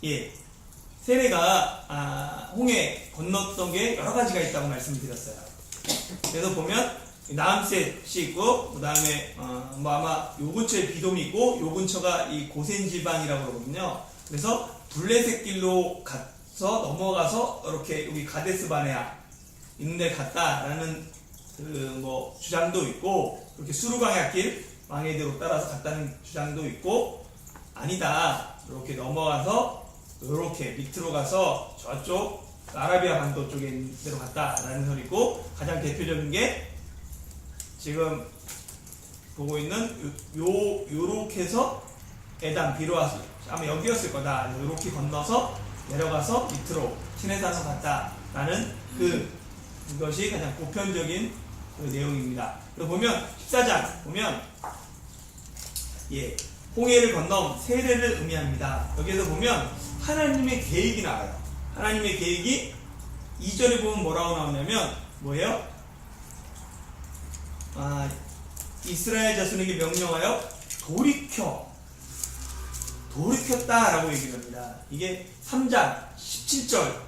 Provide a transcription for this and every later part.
예, 세례가 홍해 건넜던 게 여러 가지가 있다고 말씀을 드렸어요. 그래서 보면 나암셋이 있고, 그 다음에 뭐 아마 요 근처에 비돔이 있고, 요 근처가 이 고센 지방이라고 그러거든요. 그래서 블레셋 길로 가서 넘어가서 이렇게 여기 가데스 바네아 있는데 갔다라는 그 뭐 주장도 있고, 이렇게 수르광야길 왕해대로 따라서 갔다는 주장도 있고, 아니다, 이렇게 넘어가서 이렇게 밑으로 가서 저쪽 아라비아 반도 쪽에 있는 데로 갔다라는 소리 있고, 가장 대표적인 게 지금 보고 있는 요렇게 해서 에담 비로아스, 아마 여기였을 거다. 요렇게 건너서 내려가서 밑으로 시내산으로 갔다라는 그것이 가장 보편적인 그 내용입니다. 그리고 보면 14장 보면 예, 홍해를 건넌 세례를 의미합니다. 여기에서 보면 하나님의 계획이 나와요. 하나님의 계획이 2절에 보면 뭐라고 나오냐면 뭐예요? 이스라엘 자손에게 명령하여 돌이켰다라고 얘기를 합니다. 이게 3장 17절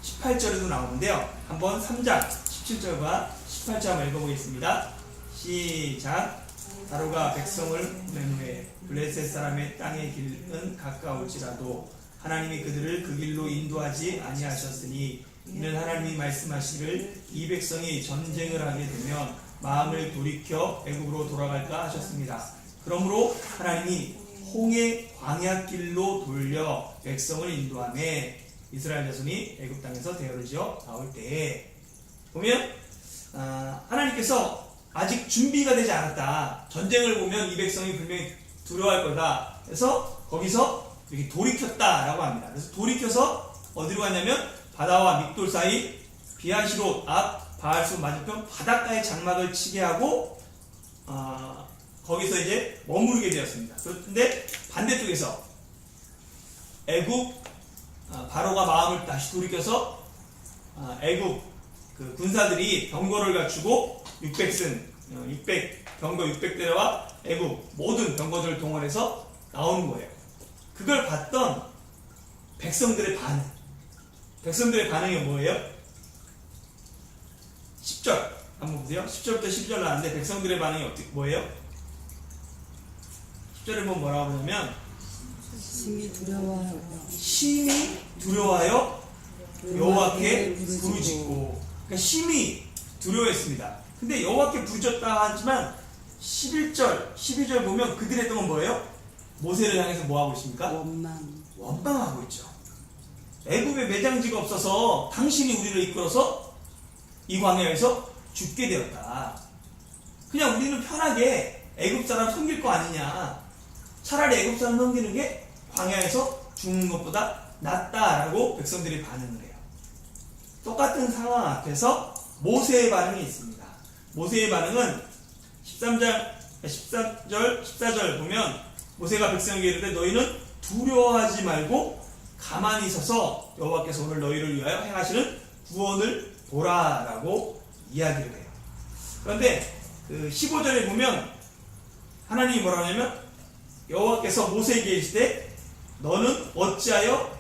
18절에도 나오는데요. 한번 3장 17절과 18절 한번 읽어보겠습니다. 시작. 바로가 백성을 보낸 후에 블레셋 사람의 땅의 길은 가까울지라도 하나님이 그들을 그 길로 인도하지 아니하셨으니 이는 하나님이 말씀하시기를 이 백성이 전쟁을 하게 되면 마음을 돌이켜 애굽으로 돌아갈까 하셨습니다. 그러므로 하나님이 홍해 광야길로 돌려 백성을 인도하며 이스라엘 자손이 애굽 땅에서 대열을 지어 나올 때에 보면 하나님께서 아직 준비가 되지 않았다. 전쟁을 보면 이 백성이 분명히 두려워할 거다. 그래서 거기서 이렇게 돌이켰다라고 합니다. 그래서 돌이켜서 어디로 갔냐면 바다와 믹돌 사이 비하시롯 앞 바알수 맞은편 바닷가에 장막을 치게 하고 거기서 이제 머무르게 되었습니다. 그런데 반대쪽에서 애굽 바로가 마음을 다시 돌이켜서 애굽 그 군사들이 병거를 갖추고 600병거 600대와 애굽 모든 병거들을 동원해서 나오는 거예요. 그걸 봤던 백성들의 반응이 뭐예요? 10절 한번 보세요. 10절부터 10절 나왔는데 백성들의 반응이 뭐예요? 10절에 보면 뭐라고 하냐면 심히 두려워하여 여호와께 부르짖고, 그러니까 심히 두려워했습니다. 근데 여호와께 부르짖었다 하지만 11절 12절 보면 그들의 했던 건 뭐예요? 모세를 향해서 뭐하고 있습니까? 원망하고 있죠. 애굽에 매장지가 없어서 당신이 우리를 이끌어서 이 광야에서 죽게 되었다. 그냥 우리는 편하게 애굽 사람 섬길 거 아니냐. 차라리 애굽 사람 섬기는 게 광야에서 죽는 것보다 낫다라고 백성들이 반응을 해요. 똑같은 상황 앞에서 모세의 반응이 있습니다. 모세의 반응은 13절 14절 보면 모세가 백성에게 이르되 너희는 두려워하지 말고 가만히 서서 여호와께서 오늘 너희를 위하여 행하시는 구원을 보라라고 이야기를 해요. 그런데 그 15절에 보면 하나님이 뭐라고 하냐면 여호와께서 모세에게 이르시되 너는 어찌하여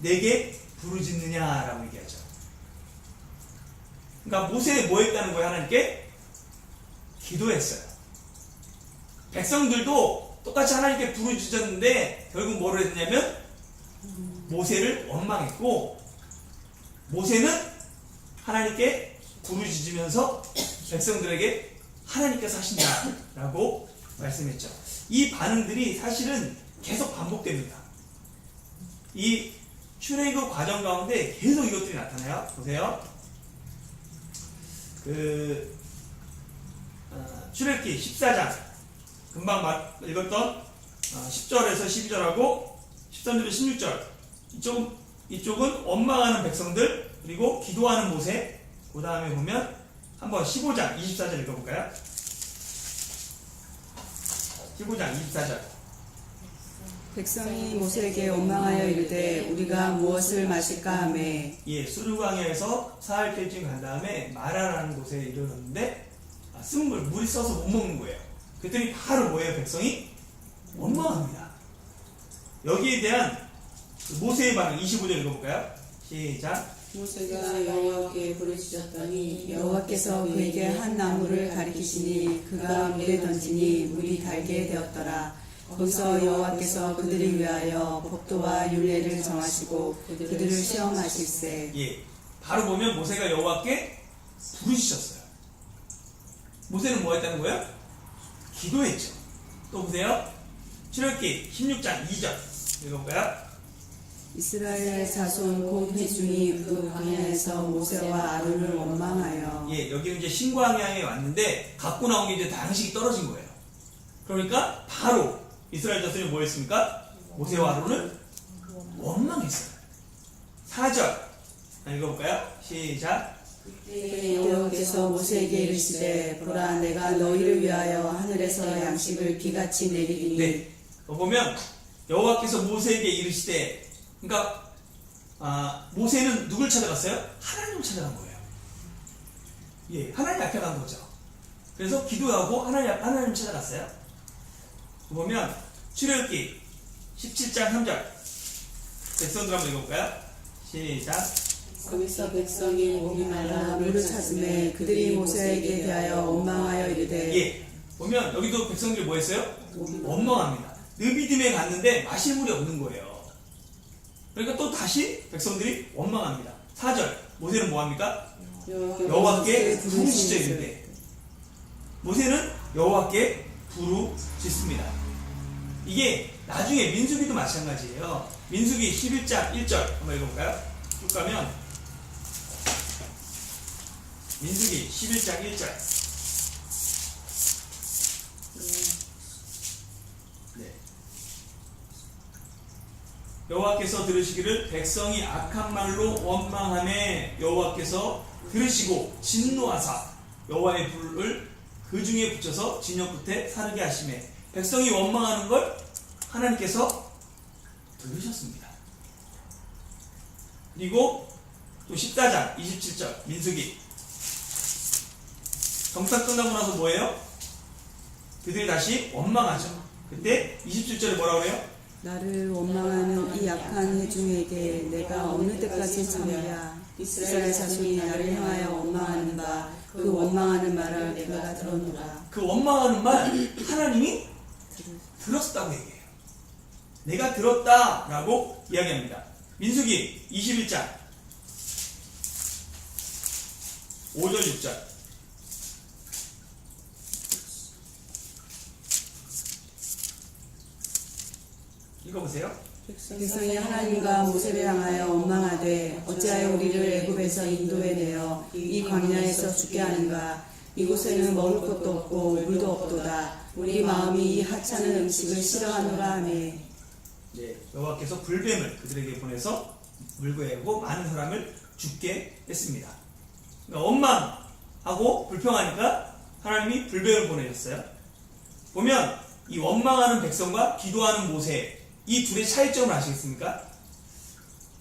내게 부르짖느냐라고 얘기하죠. 그러니까 모세에 뭐 했다는 거예요? 하나님께 기도했어요. 백성들도 똑같이 하나님께 부르짖었는데 결국 뭐를 했냐면 모세를 원망했고, 모세는 하나님께 부르짖으면서 백성들에게 하나님께서 하신다라고 말씀했죠. 이 반응들이 사실은 계속 반복됩니다. 이 출애굽 과정 가운데 계속 이것들이 나타나요. 보세요. 출애굽기 14장 금방 읽었던 10절에서 12절하고 13절에서 16절 이쪽은 원망하는 백성들, 그리고 기도하는 모세. 그 다음에 보면 한번 15장 24절 읽어볼까요? 15장 24절. 백성이 모세에게 원망하여 이르되 우리가 무엇을 마실까 하매 예, 수르광야에서 사흘 때쯤 간 다음에 마라라는 곳에 이르렀는데 물이 써서 못 먹는 거예요. 그랬더니 바로 뭐예요? 백성이 원망합니다. 여기에 대한 모세의 반응 25절 읽어볼까요? 시작. 모세가 여호와께 부르짖었더니 여호와께서 그에게 한 나무를 가리키시니 그가 물에 던지니 물이 달게 되었더라. 거기서 여호와께서 그들을 위하여 법도와 율례를 정하시고 그들을 시험하실세. 예, 바로 보면 모세가 여호와께 부르짖었어요. 모세는 뭐 했다는 거예요? 기도했죠. 또 보세요. 출애굽기 16장 2절 읽어볼까요? 이스라엘 자손 곧 회중이 그 광야에서 모세와 아론을 원망하여. 예, 여기는 이제 신광야에 왔는데 갖고 나온 게 이제 양식이 떨어진 거예요. 그러니까 바로 이스라엘 자손이 뭐 했습니까? 모세와 아론을 원망했어요. 4절 읽어볼까요? 시작. 그때 여호와께서 모세에게 이르시되 보라 내가 너희를 위하여 하늘에서 양식을 비같이 내리리니. 네, 보면 여호와께서 모세에게 이르시되, 그러니까 모세는 누굴 찾아갔어요? 하나님을 찾아간 거예요. 예, 하나님 앞에 간 거죠. 그래서 기도하고 하나님 찾아갔어요. 보면 출애굽기 17장 3절 백성들 한번 읽어볼까요? 시작. 거기서 백성이 목이 말라 물을 찾음에 그들이 모세에게 대하여 원망하여 이르되. 예, 보면 여기도 백성들이 뭐 했어요? 원망합니다. 느비딤에 갔는데 마실 물이 없는 거예요. 그러니까 또 다시 백성들이 원망합니다. 4절 모세는 뭐합니까? 여호와께 부르짖어 이르되. 모세는 여호와께 부르짖습니다. 이게 나중에 민수기도 마찬가지예요. 민수기 11장 1절 한번 읽어볼까요? 쭉 가면 민수기 11장 1절. 네. 여호와께서 들으시기를 백성이 악한 말로 원망하매 여호와께서 들으시고 진노하사 여호와의 불을 그 중에 붙여서 진영 끝에 사르게 하시매. 백성이 원망하는 걸 하나님께서 들으셨습니다. 그리고 또 14장 27절 민수기. 정상 끝나고 나서 뭐예요? 그들이 다시 원망하죠. 그때 27절에 뭐라고 그래요? 나를 원망하는 이 약한 회중에게 내가 어느 때까지 참으랴. 이스라엘 자손이 나를 향하여 원망하는 바 그 원망하는 말을 내가 들었노라. 그 원망하는 말 하나님이 들었다고 얘기해요. 내가 들었다라고 이야기합니다. 민수기 21장 5절 6절 읽어보세요. 백성이 하나님과 모세를 향하여 원망하되 어찌하여 우리를 애굽에서 인도해 내어 이 광야에서 죽게 하는가. 이곳에는 먹을 것도 없고 물도 없도다. 우리 마음이 이 하찮은 음식을 싫어하노라 하매. 네, 여호와께서 불뱀을 그들에게 보내서 물고해고 많은 사람을 죽게 했습니다. 그러니까 원망하고 불평하니까 하나님이 불뱀을 보내셨어요. 보면 이 원망하는 백성과 기도하는 모세, 이 둘의 차이점을 아시겠습니까?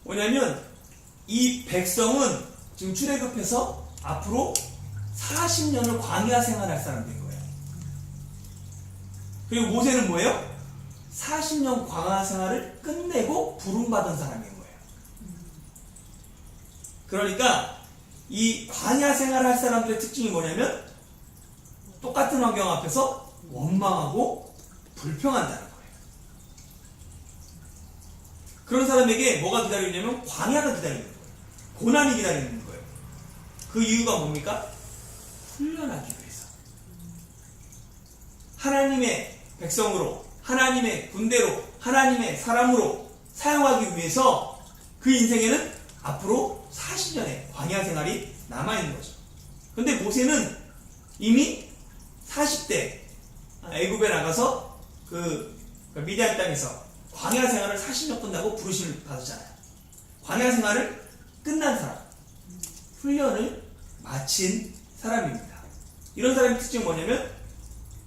뭐냐면 이 백성은 지금 출애굽해서 앞으로 40년을 광야 생활할 사람들인 거예요. 그리고 모세는 뭐예요? 40년 광야 생활을 끝내고 부름받은 사람인 거예요. 그러니까 이 광야 생활을 할 사람들의 특징이 뭐냐면 똑같은 환경 앞에서 원망하고 불평한다는 거예요. 그런 사람에게 뭐가 기다리냐면 광야가 기다리는 거예요. 고난이 기다리는 거예요. 그 이유가 뭡니까? 훈련하기 위해서. 하나님의 백성으로, 하나님의 군대로, 하나님의 사람으로 사용하기 위해서 그 인생에는 앞으로 40년의 광야 생활이 남아있는 거죠. 근데 모세는 이미 40대 애굽에 나가서 그 미디안 땅에서 광야 생활을 40년 끝나고 부르심을 받았잖아요. 광야 생활을 끝난 사람, 훈련을 마친 사람입니다. 이런 사람의 특징은 뭐냐면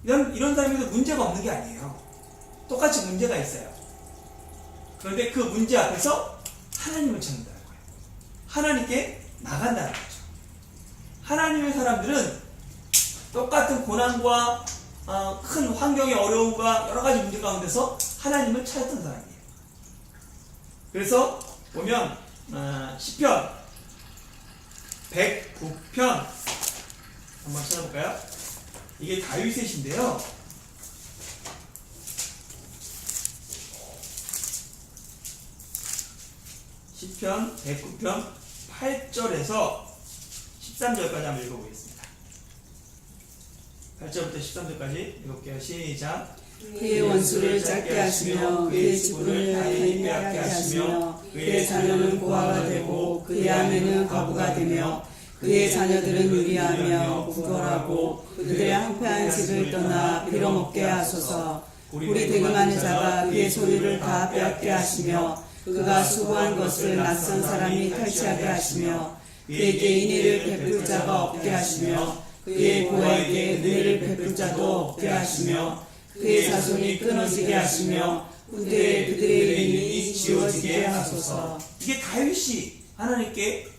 이런 사람에도 문제가 없는 게 아니에요. 똑같이 문제가 있어요. 그런데 그 문제 앞에서 하나님을 찾는다는 거예요. 하나님께 나간다는 거죠. 하나님의 사람들은 똑같은 고난과 큰 환경의 어려움과 여러 가지 문제 가운데서 하나님을 찾았던 사람이에요. 그래서 보면 시편 109편 한번 찾아볼까요? 이게 다윗의 시인데요. 시편 109편 8절에서 13절까지 한번 읽어보겠습니다. 8절부터 13절까지 읽을게요. 시작. 그의 원수를 짧게 하시며 그의 지분을 다히 빼앗게 하시며 그의 자녀는 고아가 되고 그의 아내는 과부가 되며 그의 자녀들은 유리하며 구걸하고 그들의 황폐한 집을 떠나 빌어먹게 하소서. 우리 대금하는 자가 그의 소유를 다 빼앗게 하시며 그가 수고한 것을 낯선 사람이 탈취하게 하시며 그에게 인애를 베풀 자가 없게 하시며 그의 고아에게 은혜를 베풀 자도 없게 하시며 그의 자손이 끊어지게 하시며 군대에 그들의 이름이 지워지게 하소서. 이게 다윗이 하나님께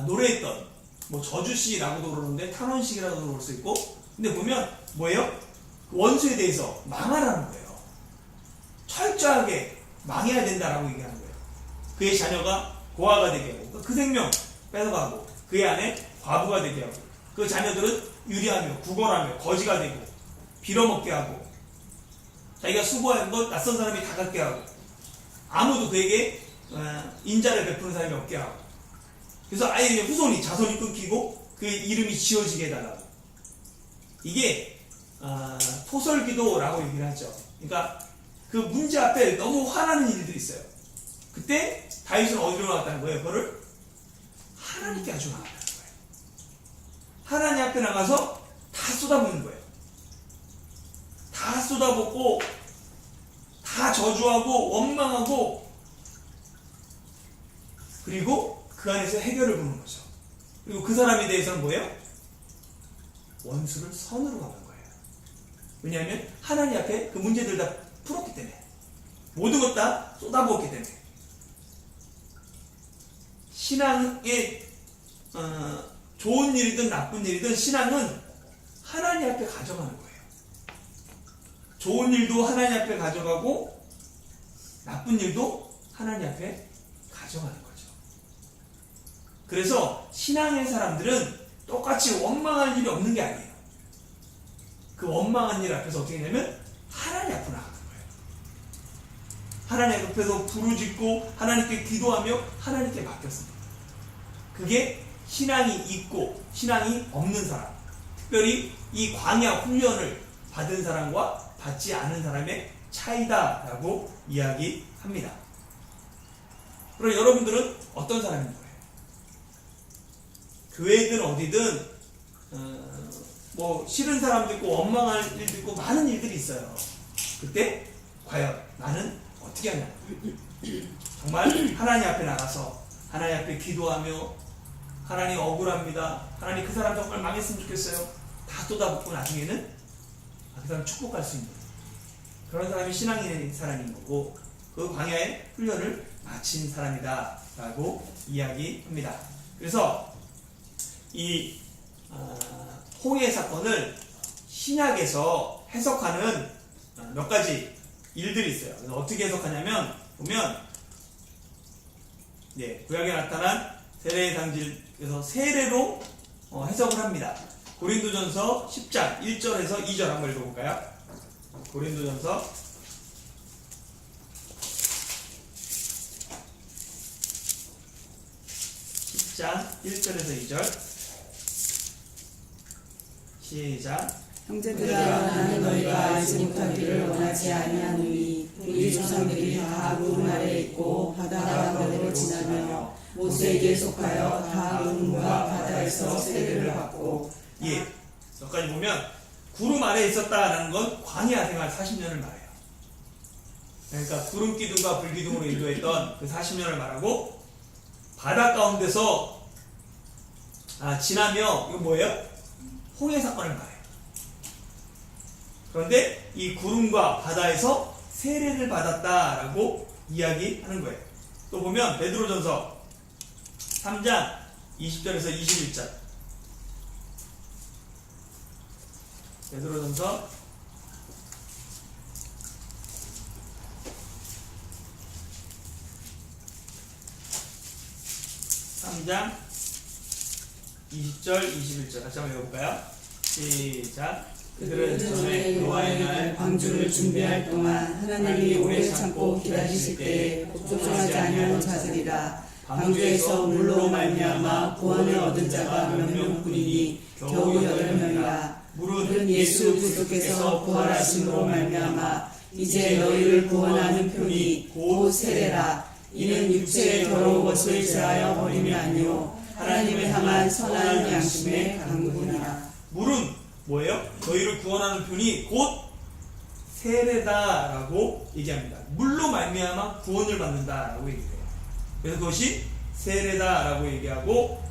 노래했던 뭐 저주시라고도 그러는데 탄원식이라고도 그럴 수 있고, 근데 보면 뭐예요? 원수에 대해서 망하라는 거예요. 철저하게 망해야 된다라고 얘기하는 거예요. 그의 자녀가 고아가 되게 하고 그 생명 뺏어가고 그의 아내 과부가 되게 하고 그 자녀들은 유리하며 구걸하며 거지가 되고 빌어먹게 하고 자기가 수고한 것 낯선 사람이 다 갖게 하고 아무도 그에게 인자를 베푸는 사람이 없게 하고, 그래서 아예 후손이 자손이 끊기고 그 이름이 지워지게 해달라고. 이게 토설기도라고 얘기를 하죠. 그러니까 그 문제 앞에 너무 화나는 일들이 있어요. 그때 다윗은 어디로 나갔다는 거예요? 그거를 하나님께 가지고 나갔다는 거예요. 하나님 앞에 나가서 다 쏟아붓는 거예요. 다 쏟아붓고 다 저주하고 원망하고, 그리고 그 안에서 해결을 보는 거죠. 그리고 그 사람에 대해서는 뭐예요? 원수를 선으로 갚는 거예요. 왜냐하면 하나님 앞에 그 문제들 다 풀었기 때문에, 모든 것 다 쏟아부었기 때문에. 신앙의 좋은 일이든 나쁜 일이든 신앙은 하나님 앞에 가져가는 거예요. 좋은 일도 하나님 앞에 가져가고 나쁜 일도 하나님 앞에 가져가는 거죠. 그래서 신앙의 사람들은 똑같이 원망할 일이 없는 게 아니에요. 그 원망한 일 앞에서 어떻게 되냐면 하나님 앞으로 나가는 거예요. 하나님 앞에서 부르짖고 하나님께 기도하며 하나님께 맡겼습니다. 그게 신앙이 있고 신앙이 없는 사람, 특별히 이 광야 훈련을 받은 사람과 받지 않은 사람의 차이다라고 이야기합니다. 그럼 여러분들은 어떤 사람인 거예요? 교회든 어디든 뭐 싫은 사람도 있고 원망할 일도 있고 많은 일들이 있어요. 그때 과연 나는 어떻게 하냐? 정말 하나님 앞에 나가서 하나님 앞에 기도하며 하나님 억울합니다, 하나님 그 사람 정말 망했으면 좋겠어요, 다 쏟아붓고 나중에는 그 사람 축복할 수 있는 그런 사람이 신앙인 사람인 거고, 그 광야의 훈련을 마친 사람이다 라고 이야기합니다. 그래서 이 홍해 사건을 신약에서 해석하는 몇 가지 일들이 있어요. 그래서 어떻게 해석하냐면, 보면 구약에 나타난 세례의 상징에서 세례로 해석을 합니다. 고린도전서 10장 1절에서 2절 한번 읽어볼까요? 고린도전서 10장 1절에서 2절 시작. 형제들아, 나는 너희가 알지 못하기를 원하지 아니하노니 우리 조상들이 다 구름 아래 있고 바다가 너희로 지나며 모세에게 속하여 다 구름과 바다에서 세례를 받고. 여기까지 보면 구름 아래에 있었다라는 건 광야 생활 40년을 말해요. 그러니까 구름 기둥과 불 기둥으로 인도했던 그 40년을 말하고, 바다 가운데서 지나며, 이거 뭐예요? 홍해 사건을 말해요. 그런데 이 구름과 바다에서 세례를 받았다라고 이야기하는 거예요. 또 보면 베드로전서 3장 20절에서 21절. 베드로전서 3장 20절 21절 같이 한번 읽어볼까요? 시작. 그들은 전에 여호와의 날 방주를 준비할 동안 하나님이 오래 참고 기다리실 때에 복종하지 아니하는 자들이라. 방주에서 물로 말미암아 구원을 얻은 자가 몇 명뿐이니 겨우 8명이라. 물은 예수 그리스도께서 부활하심으로 말미암아 이제 너희를 구원하는 편이 곧 세례라. 이는 육체의 더러운 것을 제하여 버림이 아니요 하나님을 향한 선한 양심의 강구니라. 물은 뭐예요? 너희를 구원하는 편이 곧 세례다라고 얘기합니다. 물로 말미암아 구원을 받는다라고 얘기해요. 그래서 그것이 세례다라고 얘기하고,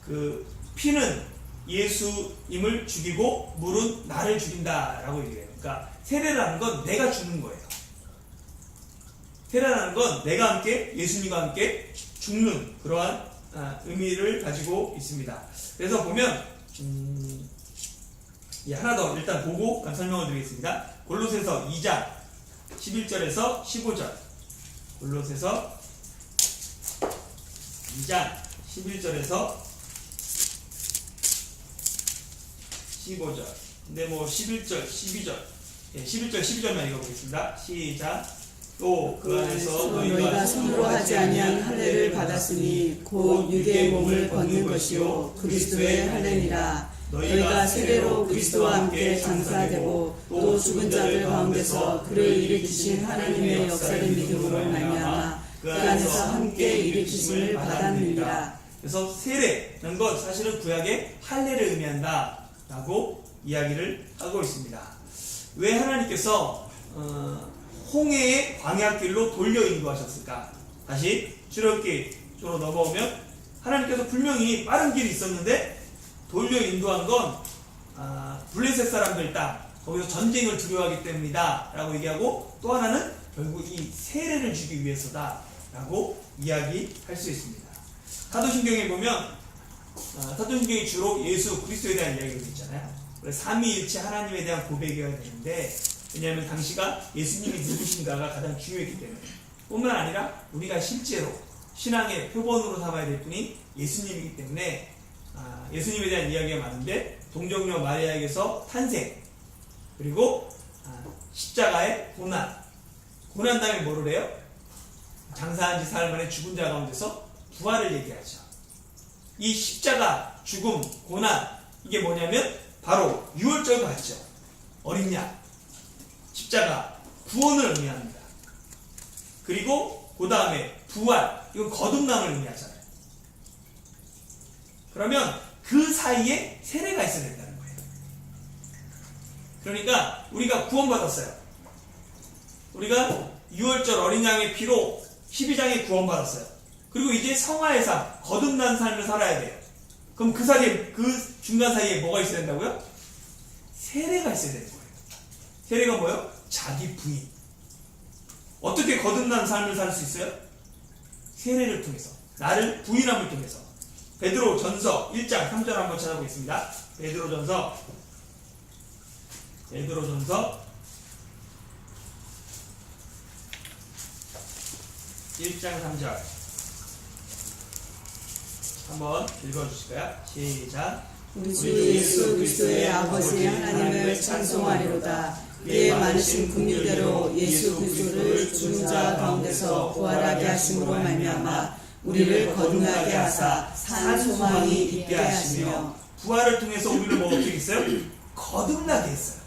그 피는 예수님을 죽이고 물은 나를 죽인다라고 얘기해요. 그러니까 세례라는 건 내가 죽는 거예요. 세례라는 건 내가 함께 예수님과 함께 죽는 그러한 의미를 가지고 있습니다. 그래서 보면 하나 더 일단 보고 설명을 드리겠습니다. 골로새서 2장 11절에서 15절. 골로새서 2장 11절에서 15절. 근데 11절, 12절. 11절, 12절만 읽어보겠습니다. 시작. 또 그 안에서 너희가 손으로 하지 아니한 할례를 받았으니 곧 유대의 몸을 벗는 것이요 그리스도의 할례니라. 너희가 세례로 그리스도와 함께 장사되고 또 죽은 자들 가운데서 그를 일으키신 하나님의 역사를 믿음으로 말미암아 그 안에서 함께 일으키심을 받았느니라. 그래서 세례라는 건 사실은 구약의 할례를 의미한다라고 이야기를 하고 있습니다. 왜 하나님께서 홍해의 광야길로 돌려 인도하셨을까? 다시 출애굽기 쪽으로 넘어오면 하나님께서 분명히 빠른 길이 있었는데 돌려 인도한 건 블레셋 사람들 땅, 거기서 전쟁을 두려워하기 때문이다 라고 얘기하고, 또 하나는 결국 이 세례를 주기 위해서다 라고 이야기할 수 있습니다. 사도신경에 보면 사도신경이 주로 예수 그리스도에 대한 이야기가 있잖아요. 삼위일체 하나님에 대한 고백이어야 되는데, 왜냐하면 당시가 예수님이 누구신가가 가장 중요했기 때문에, 뿐만 아니라 우리가 실제로 신앙의 표본으로 삼아야 될 분이 예수님이기 때문에 예수님에 대한 이야기가 많은데, 동정녀 마리아에게서 탄생, 그리고 십자가의 고난 다음에 뭐를 해요? 장사한 지 사흘 만에 죽은 자 가운데서 부활을 얘기하죠. 이 십자가, 죽음, 고난, 이게 뭐냐면 바로 유월절 같죠. 어린 양, 십자가, 구원을 의미합니다. 그리고 그 다음에 부활, 이건 거듭남을 의미하잖아요. 그러면 그 사이에 세례가 있어야 된다는 거예요. 그러니까 우리가 구원받았어요. 우리가 유월절 어린 양의 피로 12장에 구원받았어요. 그리고 이제 성화의 삶, 거듭난 삶을 살아야 돼요. 그럼 그 사이에, 그 중간 사이에 뭐가 있어야 된다고요? 세례가 있어야 되는 거예요. 세례가 뭐예요? 자기 부인. 어떻게 거듭난 삶을 살 수 있어요? 세례를 통해서, 나를 부인함을 통해서. 베드로 전서 1장 3절 한번 찾아보겠습니다. 베드로 전서 1장 3절 한번 읽어주실까요? 시작. 우리 주 예수 그리스도의 아버지 하나님을 찬송하리로다. 그의 많으신 긍휼대로 예수 그리스도를 죽은 자 가운데서 부활하게 하심으로 말미암아 우리를 거듭나게 하사 산 소망이 있게 하시며, 부활을 통해서 우리를 뭐 어떻게 했어요? 거듭나게 했어요.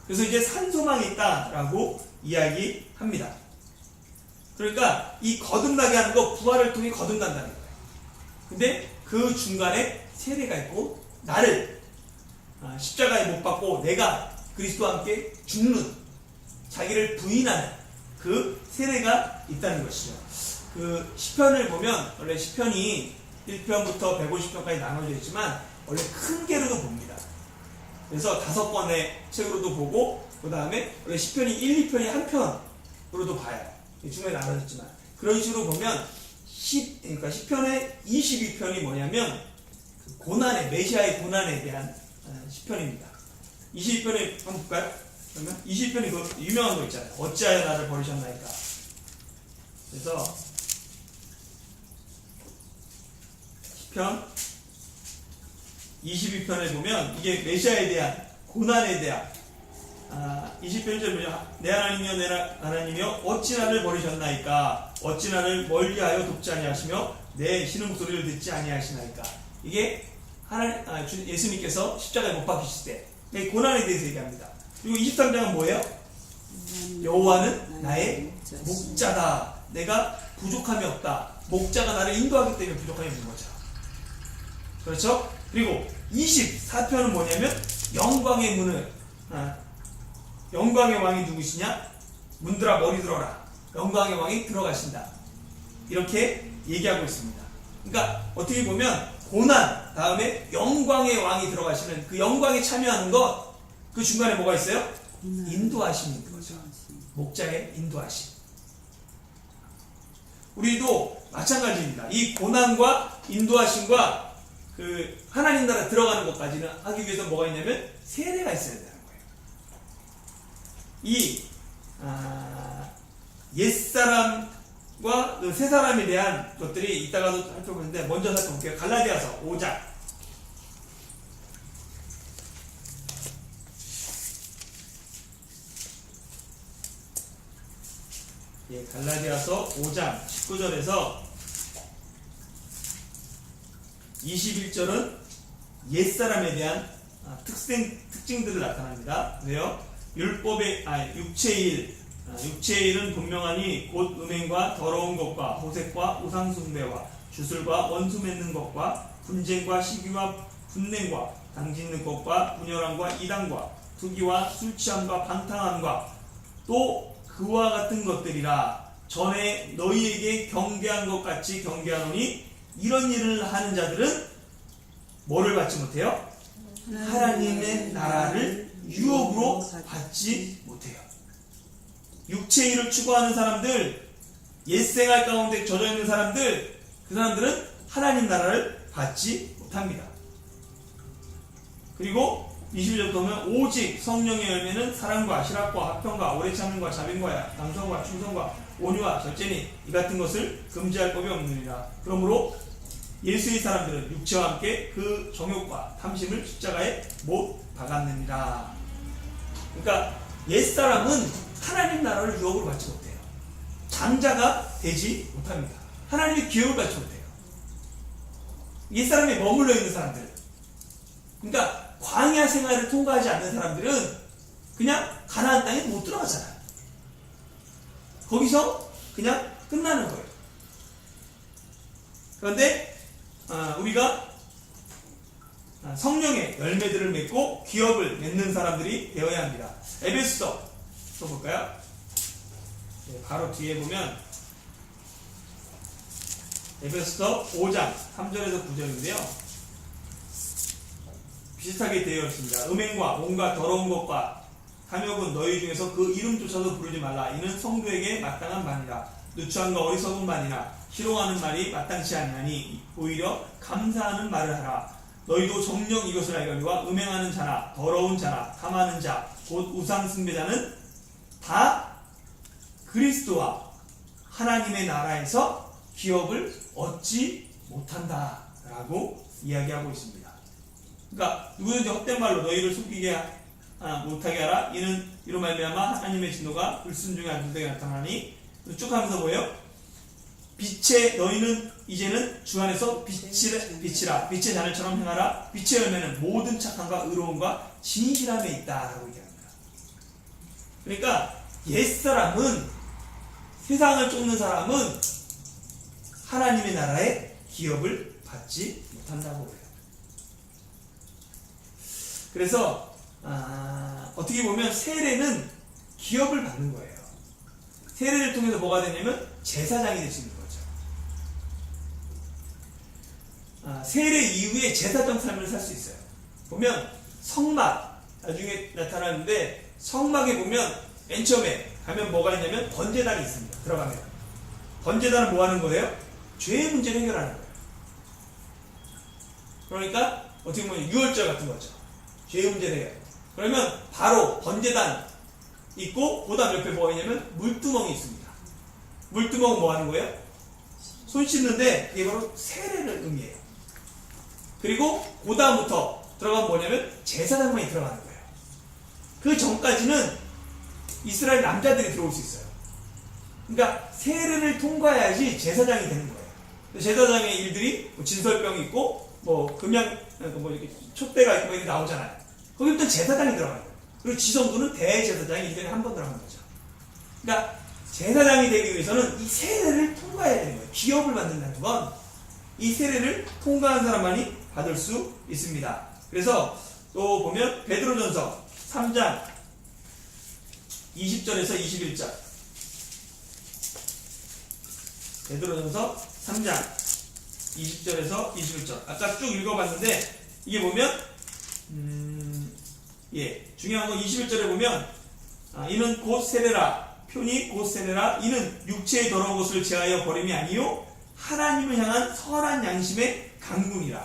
그래서 이제 산 소망이 있다라고 이야기합니다. 그러니까 이 거듭나게 하는 거, 부활을 통해 거듭난다는 거예요. 근데 그 중간에 세례가 있고, 나를 십자가에 못 박고 내가 그리스도와 함께 죽는, 자기를 부인하는 그 세례가 있다는 것이죠. 그 시편을 보면 원래 시편이 1편부터 150편까지 나눠져 있지만 원래 큰 개로도 봅니다. 그래서 5권의 책으로도 보고, 그 다음에 원래 시편이 1, 2편이 한 편으로도 봐요. 중간에 나눠졌지만 그런 식으로 보면 그러니까 시편의 22편이 뭐냐면 고난의, 메시아의 고난에 대한 시편입니다. 22편에 한번 볼까요? 그러면 22편이 그 유명한 거 있잖아요. 어찌하여 나를 버리셨나이까. 그래서 10편 22편에 보면 이게 메시아에 대한 고난에 대한 20편 1절 내 하나님이여 내 하나님이여 어찌 나를 버리셨나이까 어찌 나를 멀리하여 돕지 아니하시며 내 신음 목소리를 듣지 아니하시나이까. 이게 예수님께서 십자가에 못 박히실 때 고난에 대해서 얘기합니다. 그리고 23장은 뭐예요? 여호와는 나의 목자다. 내가 부족함이 없다. 목자가 나를 인도하기 때문에 부족함이 없는 거죠. 그렇죠? 그리고 24편은 뭐냐면 영광의 문을 영광의 왕이 누구시냐? 문들아 머리 들어라. 영광의 왕이 들어가신다. 이렇게 얘기하고 있습니다. 그러니까 어떻게 보면 고난 다음에 영광의 왕이 들어가시는 그 영광에 참여하는 것, 그 중간에 뭐가 있어요? 인도하심이 있는 거죠. 목자의 인도하심. 우리도 마찬가지입니다. 이 고난과 인도하심과 그 하나님 나라 들어가는 것까지는 하기 위해서 뭐가 있냐면 세례가 있어야 되는 거예요. 이 옛사람과 그 새사람에 대한 것들이 이따가도 살펴보는데 먼저 살펴볼게요. 갈라디아서 5장. 갈라디아서 5장 19절에서 21절은 옛사람에 대한 특징들을 나타납니다. 왜요? 율법의 육체의 일은 분명하니 곧 음행과 더러운 것과 호색과 우상숭배와 주술과 원수 맺는 것과 분쟁과 시기와 분냉과 당짓는 것과 분열함과 이단과 투기와 술취함과 방탕함과 또 그와 같은 것들이라. 전에 너희에게 경계한 것 같이 경계하노니 이런 일을 하는 자들은 뭐를 받지 못해요? 하나님의 나라를 유업으로 받지 못해요. 육체의 일을 추구하는 사람들, 옛생활 가운데 젖어있는 사람들, 그 사람들은 하나님 나라를 받지 못합니다. 그리고 21절부터 보면 오직 성령의 열매는 사랑과 실학과 화평과 오래 참음과 자비과 양성과 충성과 온유와 절제니 이 같은 것을 금지할 법이 없느니라. 그러므로 예수의 사람들은 육체와 함께 그 정욕과 탐심을 십자가에 못 박았느니라. 그러니까 옛사람은 하나님 나라를 유업으로 받지 못해요. 장자가 되지 못합니다. 하나님의 기업을 받지 못해요. 옛사람에 머물러 있는 사람들, 그러니까 광야 생활을 통과하지 않는 사람들은 그냥 가나안 땅에 못 들어가잖아요. 거기서 그냥 끝나는 거예요. 그런데 우리가 성령의 열매들을 맺고 기업을 맺는 사람들이 되어야 합니다. 에베소서 써볼까요? 바로 뒤에 보면 에베소서 5장 3절에서 9절인데요. 비슷하게 되어 있습니다. 음행과 온갖 더러운 것과 탐욕은 너희 중에서 그 이름조차도 부르지 말라. 이는 성도에게 마땅한 말이라. 누추함과 어리석은 말이나 희롱하는 말이 마땅치 아니하니 오히려 감사하는 말을 하라. 너희도 정녕 이것을 알거니와 음행하는 자나 더러운 자나 탐하는 자 곧 우상 숭배자는 다 그리스도와 하나님의 나라에서 기업을 얻지 못한다라고 이야기하고 있습니다. 그러니까 누구든지 헛된 말로 너희를 속이게 못하게 하라. 이는 이로 말미암아 하나님의 진노가 불순종의 아들들에게 나타나니. 쭉 하면서 뭐예요? 빛의 너희는 이제는 주 안에서 빛이라. 빛의 자녀처럼 행하라. 빛의 열매는 모든 착함과 의로움과 진실함에 있다라고 얘기합니다. 그러니까 옛사람은, 세상을 쫓는 사람은 하나님의 나라의 기업을 받지 못한다고 해요. 그래서 어떻게 보면 세례는 기업을 받는 거예요. 세례를 통해서 뭐가 되냐면 제사장이 될 수 있는 거죠. 세례 이후에 제사장 삶을 살 수 있어요. 보면 성막 나중에 나타나는데, 성막에 보면 맨 처음에 가면 뭐가 있냐면 번제단이 있습니다. 들어가면 번제단은 뭐 하는 거예요? 죄의 문제를 해결하는 거예요. 그러니까 어떻게 보면 유월절 같은 거죠. 죄의 문제를 해결해요. 그러면 바로 번제단 있고, 그 다음 옆에 뭐가 있냐면 물두멍이 있습니다. 물두멍은 뭐 하는 거예요? 손 씻는데 이게 바로 세례를 의미해요. 그리고 그 다음부터 들어가면 뭐냐면 제사장만이 들어가는 거예요. 그 전까지는 이스라엘 남자들이 들어올 수 있어요. 그러니까 세례를 통과해야지 제사장이 되는 거예요. 제사장의 일들이 뭐 진설병이 있고 뭐 금양 뭐 이렇게 촛대가 있고 이렇게 나오잖아요. 거기부터 제사장이 들어가는 거예요. 그리고 지성부는 대제사장이 1년에 한 번 들어가는 거죠. 그러니까 제사장이 되기 위해서는 이 세례를 통과해야 되는 거예요. 기업을 만든다는 건 이 세례를 통과한 사람만이 받을 수 있습니다. 그래서 또 보면 베드로전서 3장 20절에서 21절, 베드로전서 3장 20절에서 21절 아까 쭉 읽어봤는데 이게 보면 중요한 건 21절에 보면 이는 곧 세례라, 표니 곧 세례라, 이는 육체의 더러운 것을 제하여 버림이 아니요 하나님을 향한 선한 양심의 강군이라.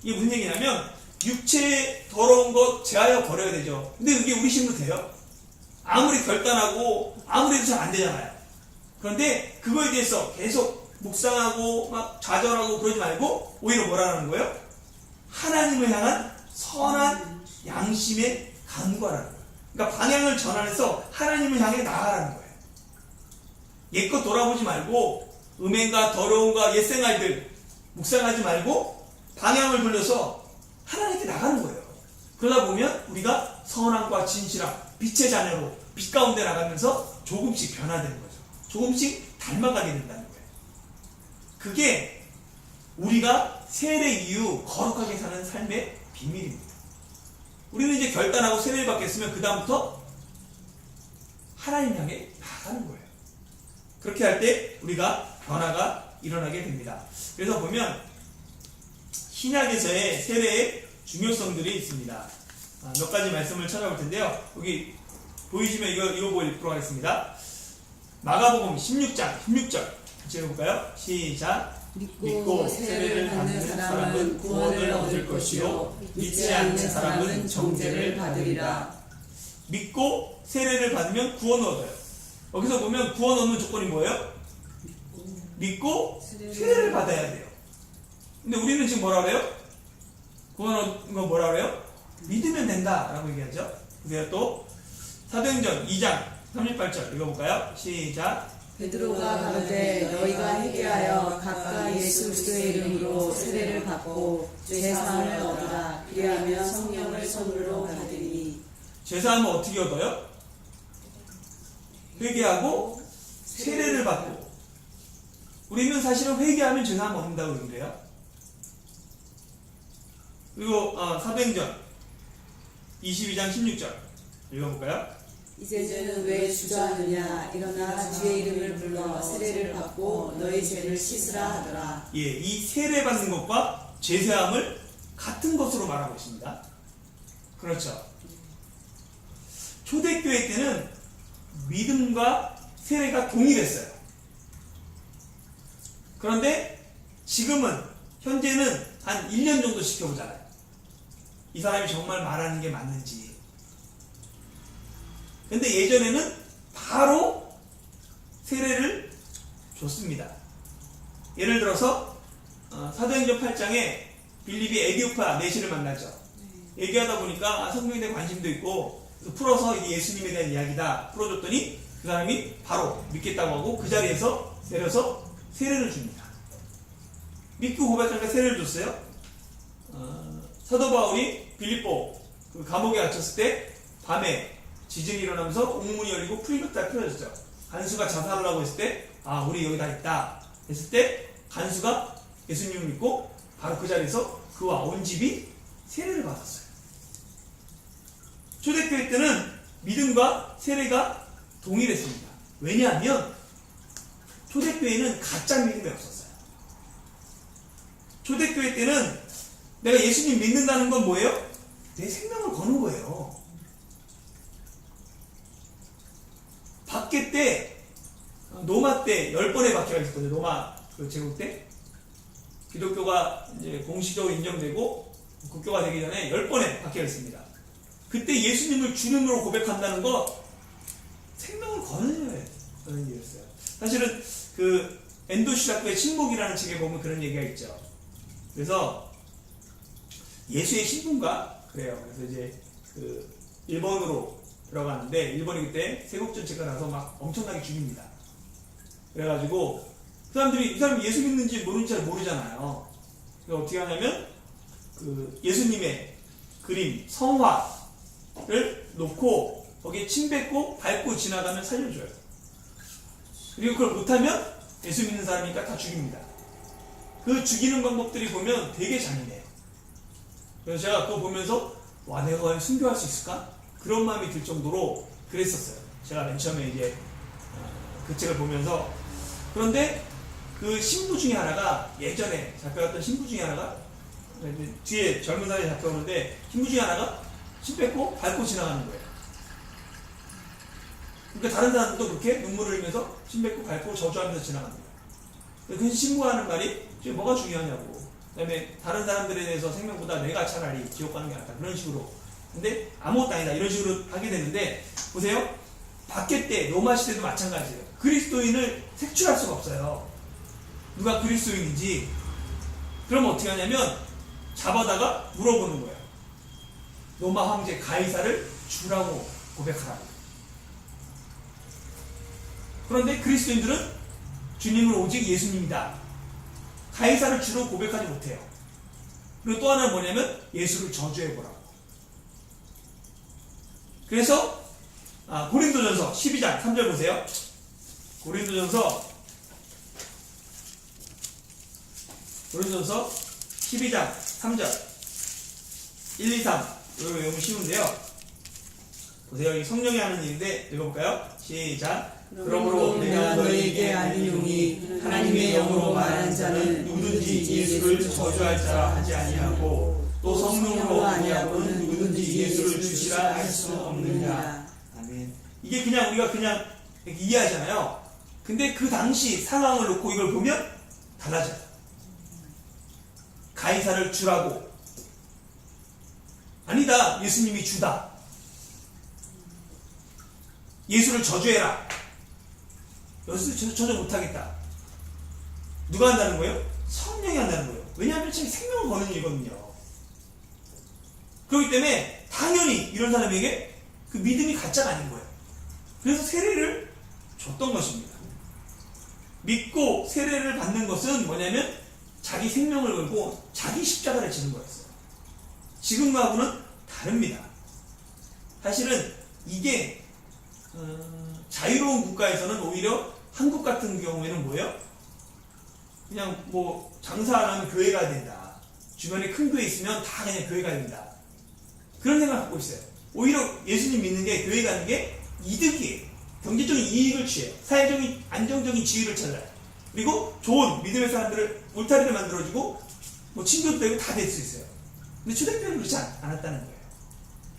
이게 무슨 얘기냐면 육체의 더러운 것 제하여 버려야 되죠. 근데 그게 우리 힘으로 돼요? 아무리 결단하고 아무리 해도 잘 안 되잖아요. 그런데 그거에 대해서 계속 묵상하고 막 좌절하고 그러지 말고 오히려 뭐라는 거예요? 하나님을 향한 선한 양심의 간구하라는 거예요. 그러니까 방향을 전환해서 하나님을 향해 나아가라는 거예요. 옛것 돌아보지 말고 음행과 더러움과 옛생활들 묵상하지 말고 방향을 돌려서 하나님께 나가는 거예요. 그러다 보면 우리가 선함과 진실함, 빛의 자녀로 빛 가운데 나가면서 조금씩 변화되는 거죠. 조금씩 닮아가게 된다는 거예요. 그게 우리가 세례 이후 거룩하게 사는 삶의 비밀입니다. 우리는 이제 결단하고 세례를 받겠으면 그 다음부터 하나님 향해 나가는 거예요. 그렇게 할 때 우리가 변화가 일어나게 됩니다. 그래서 보면 신약에서의 세례의 중요성들이 있습니다. 몇 가지 말씀을 찾아볼 텐데요. 여기 보이시면 이거 보도록 하겠습니다. 마가복음 16장 16절 같이 읽어볼까요? 시작. 믿고 세례를 받는 사람은 구원을 얻을 것이요 믿지 않는 사람은 정죄를 받으리라. 믿고 세례를 받으면 구원을 얻어요. 여기서 보면 구원 얻는 조건이 뭐예요? 믿고 세례를 받아야 돼요. 근데 우리는 지금 뭐라 그래요? 구원 얻는 건 뭐라 그래요? 믿으면 된다라고 얘기하죠. 그래서 또 사도행전 2장 38절 읽어볼까요? 시작. 베드로가 가로되 너희가 회개하여 각각 예수 그리스도의 이름으로 세례를 받고 죄사함을 얻으라. 그리하면 성령을 선물로 받으리니. 죄사함을 어떻게 얻어요? 회개하고 세례를 받고. 우리는 사실은 회개하면 죄사함 얻는다고 그러는데요. 그리고 사도행전 22장 16절 읽어볼까요? 이제는 왜 주저하느냐. 일어나 주의 이름을 불러 세례를 받고 너희 죄를 씻으라 하더라. 이 세례 받는 것과 죄사함을 같은 것으로 말하고 있습니다. 그렇죠. 초대교회 때는 믿음과 세례가 동일했어요. 그런데 지금은 현재는 한 1년 정도 지켜보잖아요. 이 사람이 정말 말하는 게 맞는지. 근데 예전에는 바로 세례를 줬습니다. 예를 들어서 사도행전 8장에 빌립이 에디오파 내시를 만나죠. 얘기하다 보니까 성경에 대한 관심도 있고 풀어서 이게 예수님에 대한 이야기다 풀어줬더니 그 사람이 바로 믿겠다고 하고 그 자리에서 내려서 세례를 줍니다. 믿고 고백하니까 세례를 줬어요. 사도 바울이 빌립보 그 감옥에 갇혔을 때 밤에 지진이 일어나면서 옥문이 열리고 풀이가 풀어졌죠. 간수가 자살하려고 했을 때 우리 여기 다 있다 했을 때 간수가 예수님을 믿고 바로 그 자리에서 그와 온 집이 세례를 받았어요. 초대교회 때는 믿음과 세례가 동일했습니다. 왜냐하면 초대교회는 가짜 믿음이 없었어요. 초대교회 때는 내가 예수님 믿는다는 건 뭐예요? 내 생명을 거는 거예요. 박해 때, 노마 때 10번의 박해가 있었거든요. 노마 제국 때. 기독교가 이제 공식적으로 인정되고 국교가 되기 전에 10번의 박해가 있습니다. 그때 예수님을 주님으로 고백한다는 거 생명을 거는 일이었어요. 사실은 그 엔도 시라크의 침묵이라는 책에 보면 그런 얘기가 있죠. 그래서 예수의 신분과 그래요. 그래서 이제 그 일본으로 들어가는데 일본이 그때 세국 전체가 나서 막 엄청나게 죽입니다. 그래가지고 그 사람들이 이 사람이 예수 믿는지 모르는지 잘 모르잖아요. 그래서 어떻게 하냐면 그 예수님의 그림 성화를 놓고 거기에 침 뱉고 밟고 지나가면 살려줘요. 그리고 그걸 못하면 예수 믿는 사람이니까 다 죽입니다. 그 죽이는 방법들이 보면 되게 잔인해요. 그래서 제가 그거 보면서 와 내가 과연 순교할 수 있을까? 그런 마음이 들 정도로 그랬었어요. 제가 맨 처음에 이제 그 책을 보면서. 그런데 그 신부 중에 하나가 예전에 잡혀갔던 신부 중에 하나가 뒤에 젊은 사람이 잡혀오는데 신부 중에 하나가 침 뱉고 밟고 지나가는 거예요. 그러니까 다른 사람들도 그렇게 눈물을 흘리면서 침 뱉고 밟고 저주하면서 지나갑니다. 그 신부가 하는 말이 지금 뭐가 중요하냐고. 그 다음에 다른 사람들에 대해서 생명보다 내가 차라리 지옥 가는 게 낫다. 그런 식으로. 근데 아무것도 아니다. 이런 식으로 하게 되는데 보세요. 박해 때 로마 시대도 마찬가지예요. 그리스도인을 색출할 수가 없어요. 누가 그리스도인인지. 그럼 어떻게 하냐면 잡아다가 물어보는 거예요. 로마 황제 가이사를 주라고 고백하라고. 그런데 그리스도인들은 주님은 오직 예수님이다. 가이사를 주로 고백하지 못해요. 그리고 또 하나는 뭐냐면 예수를 저주해보라고. 그래서 고린도전서 12장 3절 보세요. 고린도전서 12장 3절 1, 2, 3 이거 너무 쉬운데요. 보세요. 이 성령이 하는 일인데 읽어볼까요? 시작. 그러므로 내가 너희에게 알리노니 하나님의 영으로 말하는 자는 누구든지 예수를 저주할 자라 하지 아니하고 또 성령으로 아니하고는 누구든지 예수를 주시라 할 수 없느니라. 아멘. 이게 그냥 우리가 그냥 이렇게 이해하잖아요. 근데 그 당시 상황을 놓고 이걸 보면 달라져요. 가이사를 주라고. 아니다. 예수님이 주다. 예수를 저주해라. 여기서 저주 못하겠다. 누가 한다는 거예요? 성령이 한다는 거예요. 왜냐하면 지금 생명을 거는 일이거든요. 그렇기 때문에 당연히 이런 사람에게 그 믿음이 가짜가 아닌 거예요. 그래서 세례를 줬던 것입니다. 믿고 세례를 받는 것은 뭐냐면 자기 생명을 걸고 자기 십자가를 지는 거였어요. 지금하고는 다릅니다. 사실은 이게 자유로운 국가에서는 오히려 한국 같은 경우에는 뭐예요? 그냥 뭐 장사 안 하면 교회 가야 된다. 주변에 큰 교회 있으면 다 그냥 교회 가야 된다. 그런 생각을 갖고 있어요. 오히려 예수님 믿는 게 교회 가는 게 이득이에요. 경제적인 이익을 취해요. 사회적인 안정적인 지위를 찾아요. 그리고 좋은 믿음의 사람들을 울타리를 만들어주고 뭐 친구도 되고 다 될 수 있어요. 근데 초대교회는 그렇지 않았다는 거예요.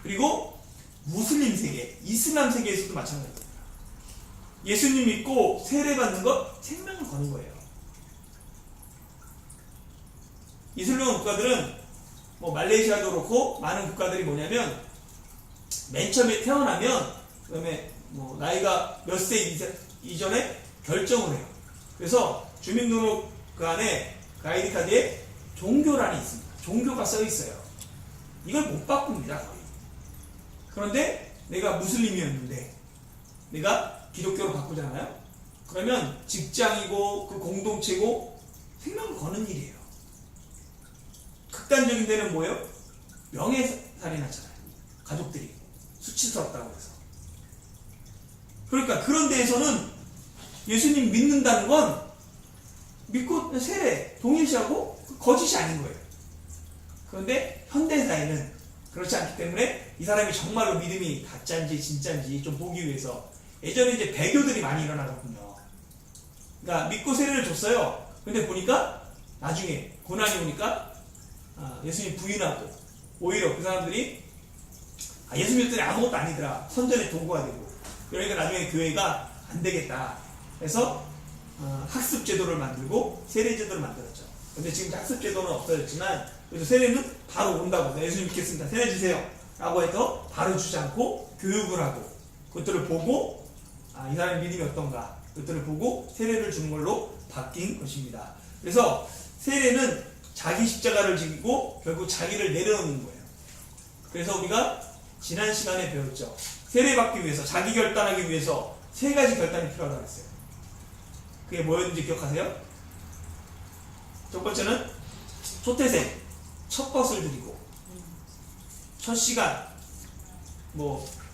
그리고 무슬림 세계, 이슬람 세계에서도 마찬가지입니다. 예수님 믿고 세례받는 것 생명을 거는 거예요. 이슬람 국가들은 뭐 말레이시아도 그렇고 많은 국가들이 뭐냐면 맨 처음에 태어나면 그다음에 뭐 나이가 몇 세 이전에 결정을 해요. 그래서 주민등록 그 안에 그 아이디 카드에 종교란이 있습니다. 종교가 써 있어요. 이걸 못 바꿉니다. 거의. 그런데 내가 무슬림이었는데 내가 기독교로 바꾸잖아요. 그러면 직장이고 그 공동체고 생명을 거는 일이에요. 극단적인 데는 뭐예요? 명예살인하잖아요. 가족들이 수치스럽다고 해서. 그러니까 그런 데에서는 예수님 믿는다는 건 믿고 세례 동일시하고 거짓이 아닌 거예요. 그런데 현대사회는 그렇지 않기 때문에 이 사람이 정말로 믿음이 가짜인지 진짜인지 좀 보기 위해서 예전에 이제 배교들이 많이 일어나거든요. 그러니까 믿고 세례를 줬어요. 근데 보니까 나중에 고난이 오니까 예수님 부인하고 오히려 그 사람들이 예수 믿었더니 아무것도 아니더라. 선전에 도구가 되고 그러니까 나중에 교회가 안 되겠다. 그래서 학습 제도를 만들고 세례 제도를 만들었죠. 근데 지금 학습 제도는 없어졌지만 그래서 세례는 바로 온다고. 예수 믿겠습니다. 세례 주세요. 라고 해서 바로 주지 않고 교육을 하고 그것들을 보고 이 사람의 믿음이 어떤가 그것들을 보고 세례를 주는 걸로 바뀐 것입니다. 그래서 세례는 자기 십자가를 지고 결국 자기를 내려놓는 거예요. 그래서 우리가 지난 시간에 배웠죠. 세례받기 위해서, 자기 결단하기 위해서 세 가지 결단이 필요하다고 했어요. 그게 뭐였는지 기억하세요? 첫 번째는 초태생, 첫 것을 드리고, 첫 시간,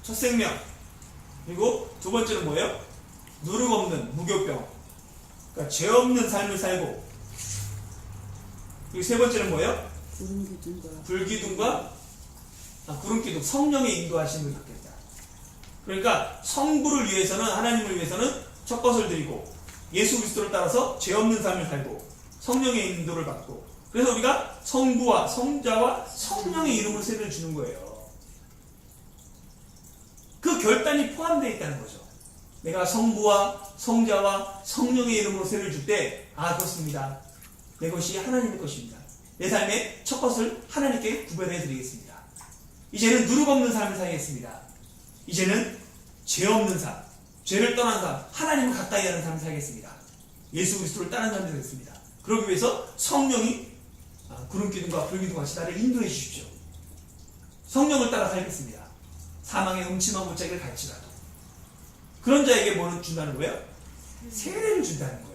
첫 생명. 그리고 두 번째는 뭐예요? 누름 없는 무교병. 그러니까 죄 없는 삶을 살고. 그리고 세 번째는 뭐예요? 불기둥과 구름기둥, 성령의 인도하심을 받겠다. 그러니까 성부를 위해서는, 하나님을 위해서는 첫 것을 드리고, 예수 그리스도를 따라서 죄 없는 삶을 살고, 성령의 인도를 받고, 그래서 우리가 성부와 성자와 성령의 이름으로 세례를 주는 거예요. 그 결단이 포함되어 있다는 거죠. 내가 성부와 성자와 성령의 이름으로 세례를 줄 때, 그렇습니다. 내 것이 하나님의 것입니다. 내 삶의 첫 것을 하나님께 구별해 드리겠습니다. 이제는 누룩 없는 삶을 살겠습니다. 이제는 죄 없는 삶, 죄를 떠난 삶, 하나님을 가까이 하는 삶을 살겠습니다. 예수 그리스도를 따르는 삶이 되겠습니다. 그러기 위해서 성령이 구름기둥과 불기둥과 같이 나를 인도해 주십시오. 성령을 따라 살겠습니다. 사망의 음침한 골짜기를 갈지라도. 그런 자에게 뭐를 준다는 거예요? 세례를 준다는 거예요.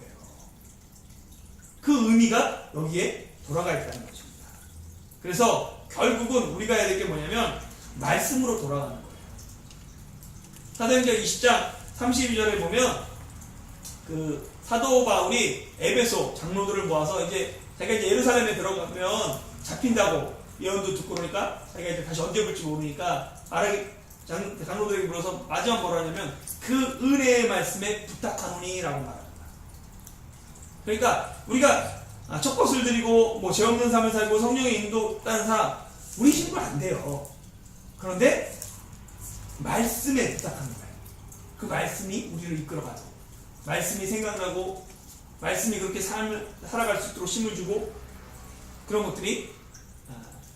그 의미가 여기에 돌아가 있다는 것입니다. 그래서 결국은 우리가 해야 될 게 뭐냐면 말씀으로 돌아가는 거예요. 사도행전 20장 32절에 보면 그 사도 바울이 에베소 장로들을 모아서 자기가 예루살렘에 들어가면 잡힌다고 예언도 듣고 그러니까 자기가 이제 다시 언제 볼지 모르니까 장로들에게 물어서 마지막 뭐라 하냐면 그 은혜의 말씀에 부탁하노니라고 말합니다. 그러니까 우리가 첫 것을 드리고 죄 없는 삶을 살고 성령의 인도 따는 사람 우리 힘으로 안 돼요. 그런데 말씀에 부탁하는 거예요. 그 말씀이 우리를 이끌어가고 말씀이 생각나고 말씀이 그렇게 삶을 살아갈 수 있도록 힘을 주고 그런 것들이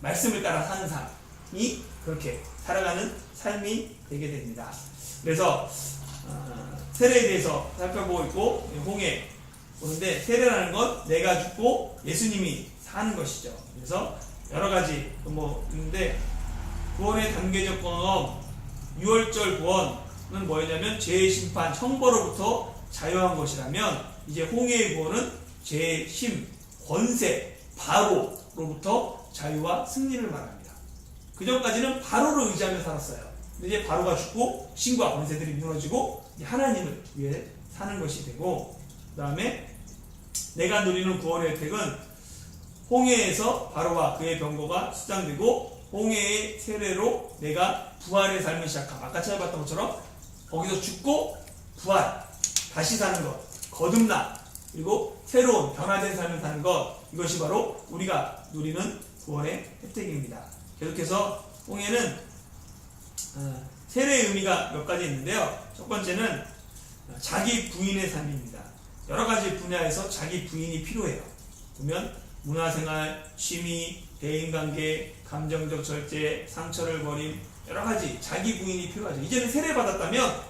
말씀을 따라 사는 삶이 그렇게 살아가는 삶이 되게 됩니다. 그래서 세례에 대해서 살펴보고 있고 홍해 보는데 세례라는 건 내가 죽고 예수님이 사는 것이죠. 그래서 여러 가지 있는데 구원의 단계적 경험, 유월절 구원은 뭐였냐면 죄의 심판, 형벌로부터 자유한 것이라면 이제 홍해의 구원은 죄의 힘, 권세, 바로로부터 자유와 승리를 말합니다. 그 전까지는 바로를 의지하며 살았어요. 근데 이제 바로가 죽고 신과 권세들이 무너지고 하나님을 위해 사는 것이 되고 그 다음에 내가 누리는 구원의 혜택은 홍해에서 바로와 그의 병거가 수장되고 홍해의 세례로 내가 부활의 삶을 시작함. 아까 찾아봤던 것처럼 거기서 죽고 부활, 다시 사는 것, 거듭남, 그리고 새로운 변화된 삶을 사는 것, 이것이 바로 우리가 누리는 구원의 혜택입니다. 계속해서 홍해는 세례의 의미가 몇 가지 있는데요. 첫 번째는 자기 부인의 삶입니다. 여러 가지 분야에서 자기 부인이 필요해요. 보면 문화생활, 취미, 대인관계, 감정적 절제, 상처를 버림, 여러 가지 자기 부인이 필요하죠. 이제는 세례 받았다면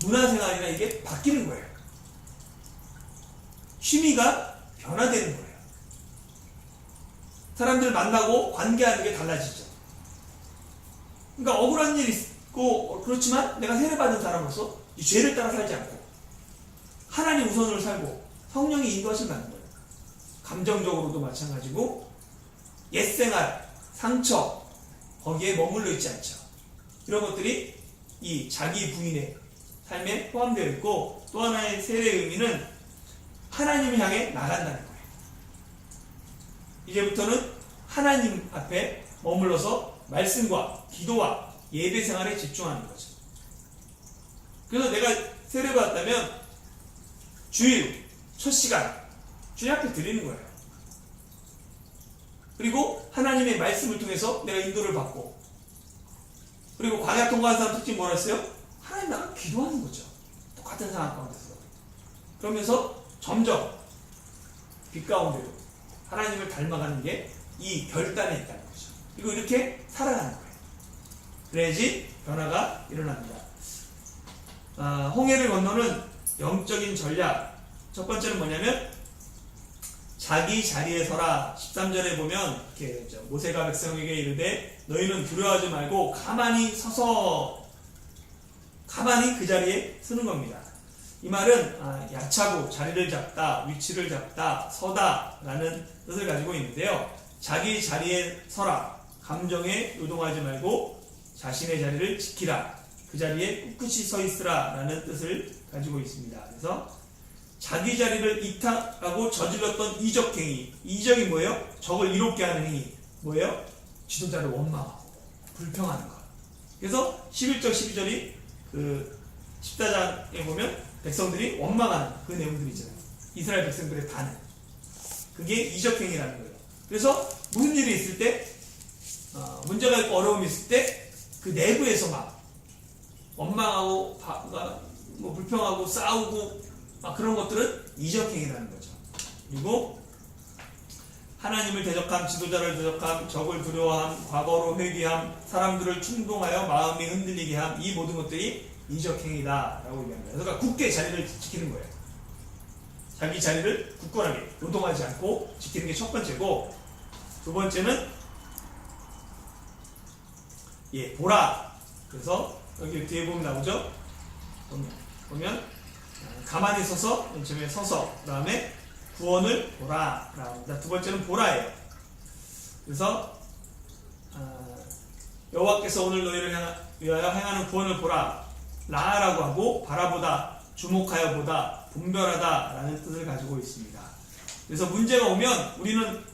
문화생활이나 이게 바뀌는 거예요. 취미가 변화되는 거예요. 사람들 만나고 관계하는 게 달라지죠. 그러니까 억울한 일이 있고 그렇지만 내가 세례 받은 사람으로서 이 죄를 따라 살지 않고 하나님 우선으로 살고 성령이 인도하시면 하는 거예요. 감정적으로도 마찬가지고 옛생활, 상처 거기에 머물러 있지 않죠. 이런 것들이 이 자기 부인의 삶에 포함되어 있고 또 하나의 세례의 의미는 하나님을 향해 나간다는 거예요. 이제부터는 하나님 앞에 머물러서 말씀과 기도와 예배 생활에 집중하는 거죠. 그래서 내가 세례 받았다면 주일 첫 시간 주님 앞에 드리는 거예요. 그리고 하나님의 말씀을 통해서 내가 인도를 받고 그리고 광야 통과한 사람 특징 뭐라 했어요? 하나님 나가 기도하는 거죠. 똑같은 상황 가운데서. 그러면서 점점 빛 가운데로 하나님을 닮아가는 게 이 결단에 있다는 거죠. 그리고 이렇게 살아가는 거예요. 그래야지 변화가 일어납니다. 홍해를 건너는 영적인 전략. 첫 번째는 뭐냐면 자기 자리에 서라. 13절에 보면 이렇게 모세가 백성에게 이르되 너희는 두려워하지 말고 가만히 서서 가만히 그 자리에 서는 겁니다. 이 말은 야차고 자리를 잡다, 위치를 잡다, 서다 라는 뜻을 가지고 있는데요. 자기 자리에 서라. 감정에 요동하지 말고 자신의 자리를 지키라. 그 자리에 꿋꿋이 서 있으라 라는 뜻을 가지고 있습니다. 그래서 자기 자리를 이탈하고 저질렀던 이적행위. 이적이 뭐예요? 적을 이롭게 하는 행위. 뭐예요? 지도자를 원망하고 불평하는 것. 그래서 11절 12절이 그 14장에 보면 백성들이 원망하는 그 내용들이잖아요. 이스라엘 백성들의 반응. 그게 이적행위라는 거예요. 그래서 무슨 일이 있을 때 문제가 있고 어려움이 있을 때 그 내부에서 막 원망하고 뭐 불평하고 싸우고 막 그런 것들은 이적행위라는 거죠. 그리고 하나님을 대적함, 지도자를 대적함, 적을 두려워함, 과거로 회귀함, 사람들을 충동하여 마음이 흔들리게 함, 이 모든 것들이 이적행위다라고 얘기합니다. 그러니까 굳게 자리를 지키는 거예요. 자기 자리를 굳건하게 요동하지 않고 지키는 게 첫 번째고, 두 번째는 보라. 그래서 여기 뒤에 보면 나오죠. 보면 가만히 서서, 맨 처음에 서서, 그 다음에 구원을 보라 나옵니다. 두 번째는 보라예요. 그래서 여호와께서 오늘 너희를 위하여 행하는 구원을 보라. 라라고 하고 바라보다, 주목하여 보다, 분별하다 라는 뜻을 가지고 있습니다. 그래서 문제가 오면 우리는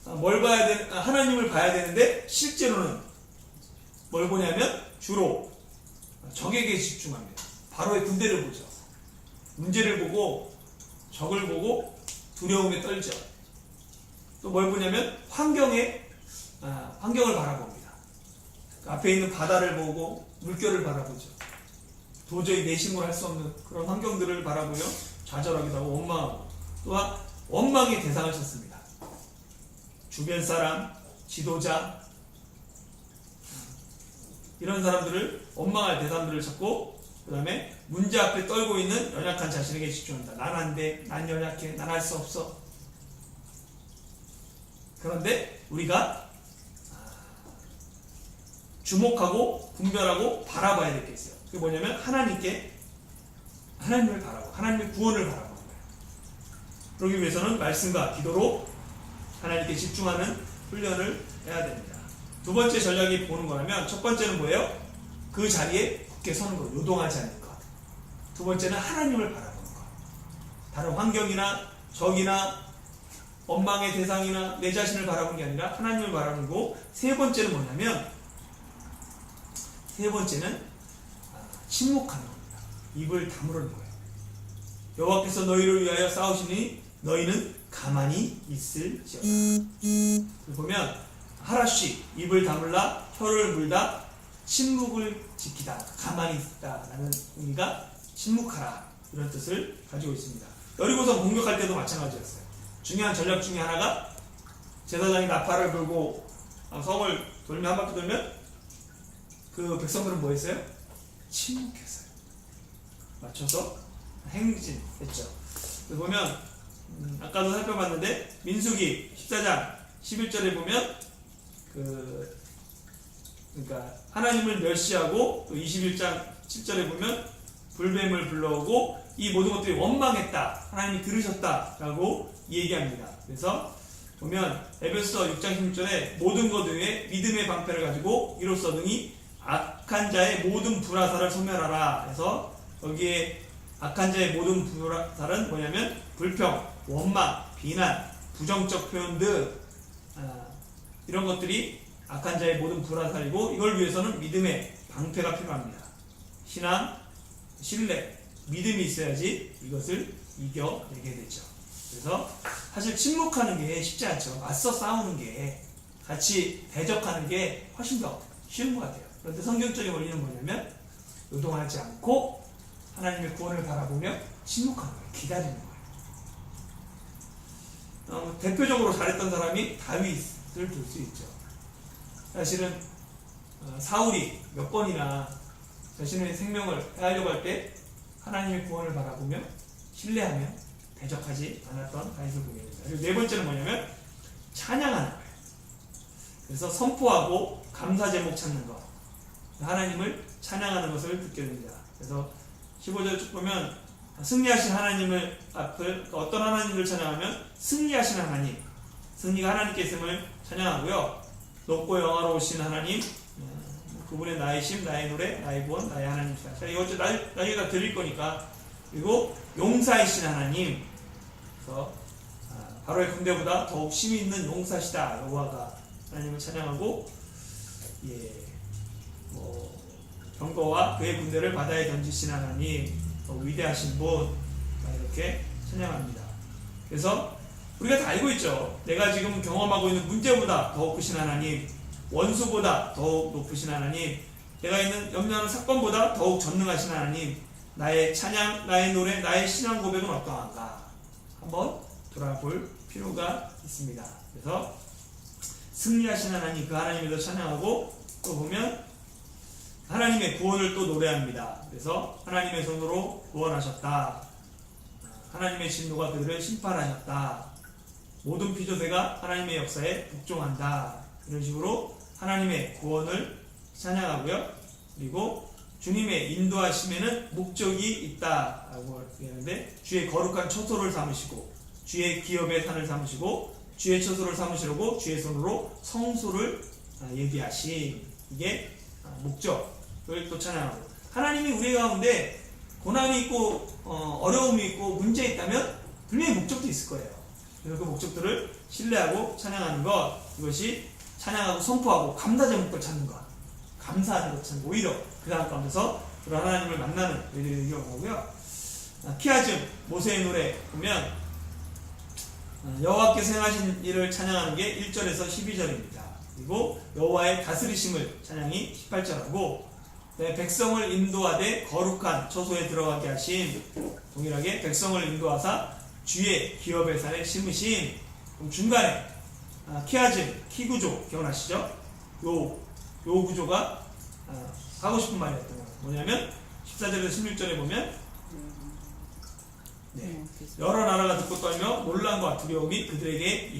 뭘 봐야 하나님을 봐야 되는데 실제로는 뭘 보냐면 주로 적에게 집중합니다. 바로의 군대를 보죠. 문제를 보고 적을 보고 두려움에 떨죠. 또 뭘 보냐면 환경을 바라봅니다. 앞에 있는 바다를 보고 물결을 바라보죠. 도저히 내심을 할 수 없는 그런 환경들을 바라보며 좌절하기도 하고 원망하고, 또한 원망의 대상을 찾습니다. 주변 사람, 지도자, 이런 사람들을 원망할 대상들을 찾고, 그 다음에 문제 앞에 떨고 있는 연약한 자신에게 집중합니다. 난 안 돼, 난 연약해, 난 할 수 없어. 그런데 우리가 주목하고 분별하고 바라봐야 될 게 있어요. 그게 뭐냐면 하나님을 바라보고 하나님의 구원을 바라보는 거예요. 그러기 위해서는 말씀과 기도로 하나님께 집중하는 훈련을 해야 됩니다. 두 번째 전략이 보는 거라면, 첫 번째는 뭐예요? 그 자리에 굳게 서는 것, 요동하지 않는 것. 두 번째는 하나님을 바라보는 것. 다른 환경이나 적이나 원망의 대상이나 내 자신을 바라보는 게 아니라 하나님을 바라보는 거고, 세 번째는 뭐냐면, 침묵하는 겁니다. 입을 다물는 거예요. 여호와께서 너희를 위하여 싸우시니 너희는 가만히 있을지어다. 보면 하라시, 입을 다물라, 혀를 물다, 침묵을 지키다, 가만히 있다 라는 의미가 침묵하라, 이런 뜻을 가지고 있습니다. 여리고성 공격할 때도 마찬가지였어요. 중요한 전략 중에 하나가 제사장이 나팔을 불고 성을 돌면, 한 바퀴 돌면 그 백성들은 뭐 했어요? 침묵했어요. 맞춰서 행진했죠. 보면 아까도 살펴봤는데 민수기 14장 11절에 보면 그러니까 하나님을 멸시하고, 또 21장 7절에 보면 불뱀을 불러오고 이 모든 것들이 원망했다, 하나님이 들으셨다라고 얘기합니다. 그래서 보면 에베소서 6장 16절에 모든 것 외에 믿음의 방패를 가지고 이로써 등이 악한 자의 모든 불화살을 소멸하라 해서, 여기에 악한 자의 모든 불화살은 뭐냐면 불평, 원망, 비난, 부정적 표현들, 이런 것들이 악한 자의 모든 불화살이고, 이걸 위해서는 믿음의 방패가 필요합니다. 신앙, 신뢰, 믿음이 있어야지 이것을 이겨내게 되죠. 그래서 사실 침묵하는 게 쉽지 않죠. 맞서 싸우는 게, 같이 대적하는 게 훨씬 더 쉬운 것 같아요. 그런데 성경적인 원리는 뭐냐면 요동하지 않고 하나님의 구원을 바라보며 침묵하는 거예요. 기다리는 거예요. 대표적으로 잘했던 사람이 다윗을 볼 수 있죠. 사실은 사울이 몇 번이나 자신의 생명을 해하려고 할 때 하나님의 구원을 바라보며 신뢰하며 대적하지 않았던 다윗을 보게 됩니다. 그리고 네 번째는 뭐냐면 찬양하는 거예요. 그래서 선포하고 감사 제목 찾는 것, 하나님을 찬양하는 것을 듣게 됩니다. 그래서 15절 쭉 보면 승리하신 하나님을 앞을 어떤 하나님을 찬양하면 승리하신 하나님, 승리가 하나님께 있음을 찬양하고요. 높고 영화로우신 하나님, 그분의 나의 심, 나의 노래, 나의 구원, 나의 하나님이시다. 자, 이거 나중에 다 드릴 거니까. 그리고 용사이신 하나님, 그래서 바로의 군대보다 더욱 힘이 있는 용사시다. 여호와가 하나님을 찬양하고, 병거와 그의 군대를 바다에 던지신 하나님, 위대하신 분, 이렇게 찬양합니다. 그래서 우리가 다 알고 있죠. 내가 지금 경험하고 있는 문제보다 더욱 크신 하나님, 원수보다 더욱 높으신 하나님, 내가 있는 염려하는 사건보다 더욱 전능하신 하나님, 나의 찬양, 나의 노래, 나의 신앙 고백은 어떠한가 한번 돌아볼 필요가 있습니다. 그래서 승리하신 하나님, 그 하나님을 더 찬양하고, 또 보면 하나님의 구원을 또 노래합니다. 그래서 하나님의 손으로 구원하셨다. 하나님의 진노가 그들을 심판하셨다. 모든 피조세가 하나님의 역사에 복종한다. 이런 식으로 하나님의 구원을 찬양하고요. 그리고 주님의 인도하심에는 목적이 있다라고 얘기하는데, 주의 거룩한 처소를 삼으시고 주의 기업의 산을 삼으시고 주의 처소를 삼으시려고 주의 손으로 성소를 예비하신, 이게 목적을 또 찬양하고, 하나님이 우리 가운데 고난이 있고 어려움이 있고 문제 있다면 분명히 목적도 있을 거예요. 그래서 그 목적들을 신뢰하고 찬양하는 것, 이것이 찬양하고 선포하고 감사 제목을 찾는 것, 감사하는 것 찾는 것, 오히려 그 다음 가운데서 그런 하나님을 만나는 우리들이 경우고요. 키아즘 모세의 노래 보면 여호와께서 행하신 일을 찬양하는 게 1절에서 12절입니다. 그리고 여호와의 다스리심을 찬양이 18절하고, 백성을 인도하되 거룩한 처소에 들어가게 하신, 동일하게 백성을 인도하사 주의 기업의 산에 심으신. 중간에 키아즘, 키구조 기억나시죠? 요 구조가 하고 싶은 말이었던 거예요. 뭐냐면 14절에서 16절에 보면 여러 나라가 듣고 떨며 놀람과 두려움이 그들에게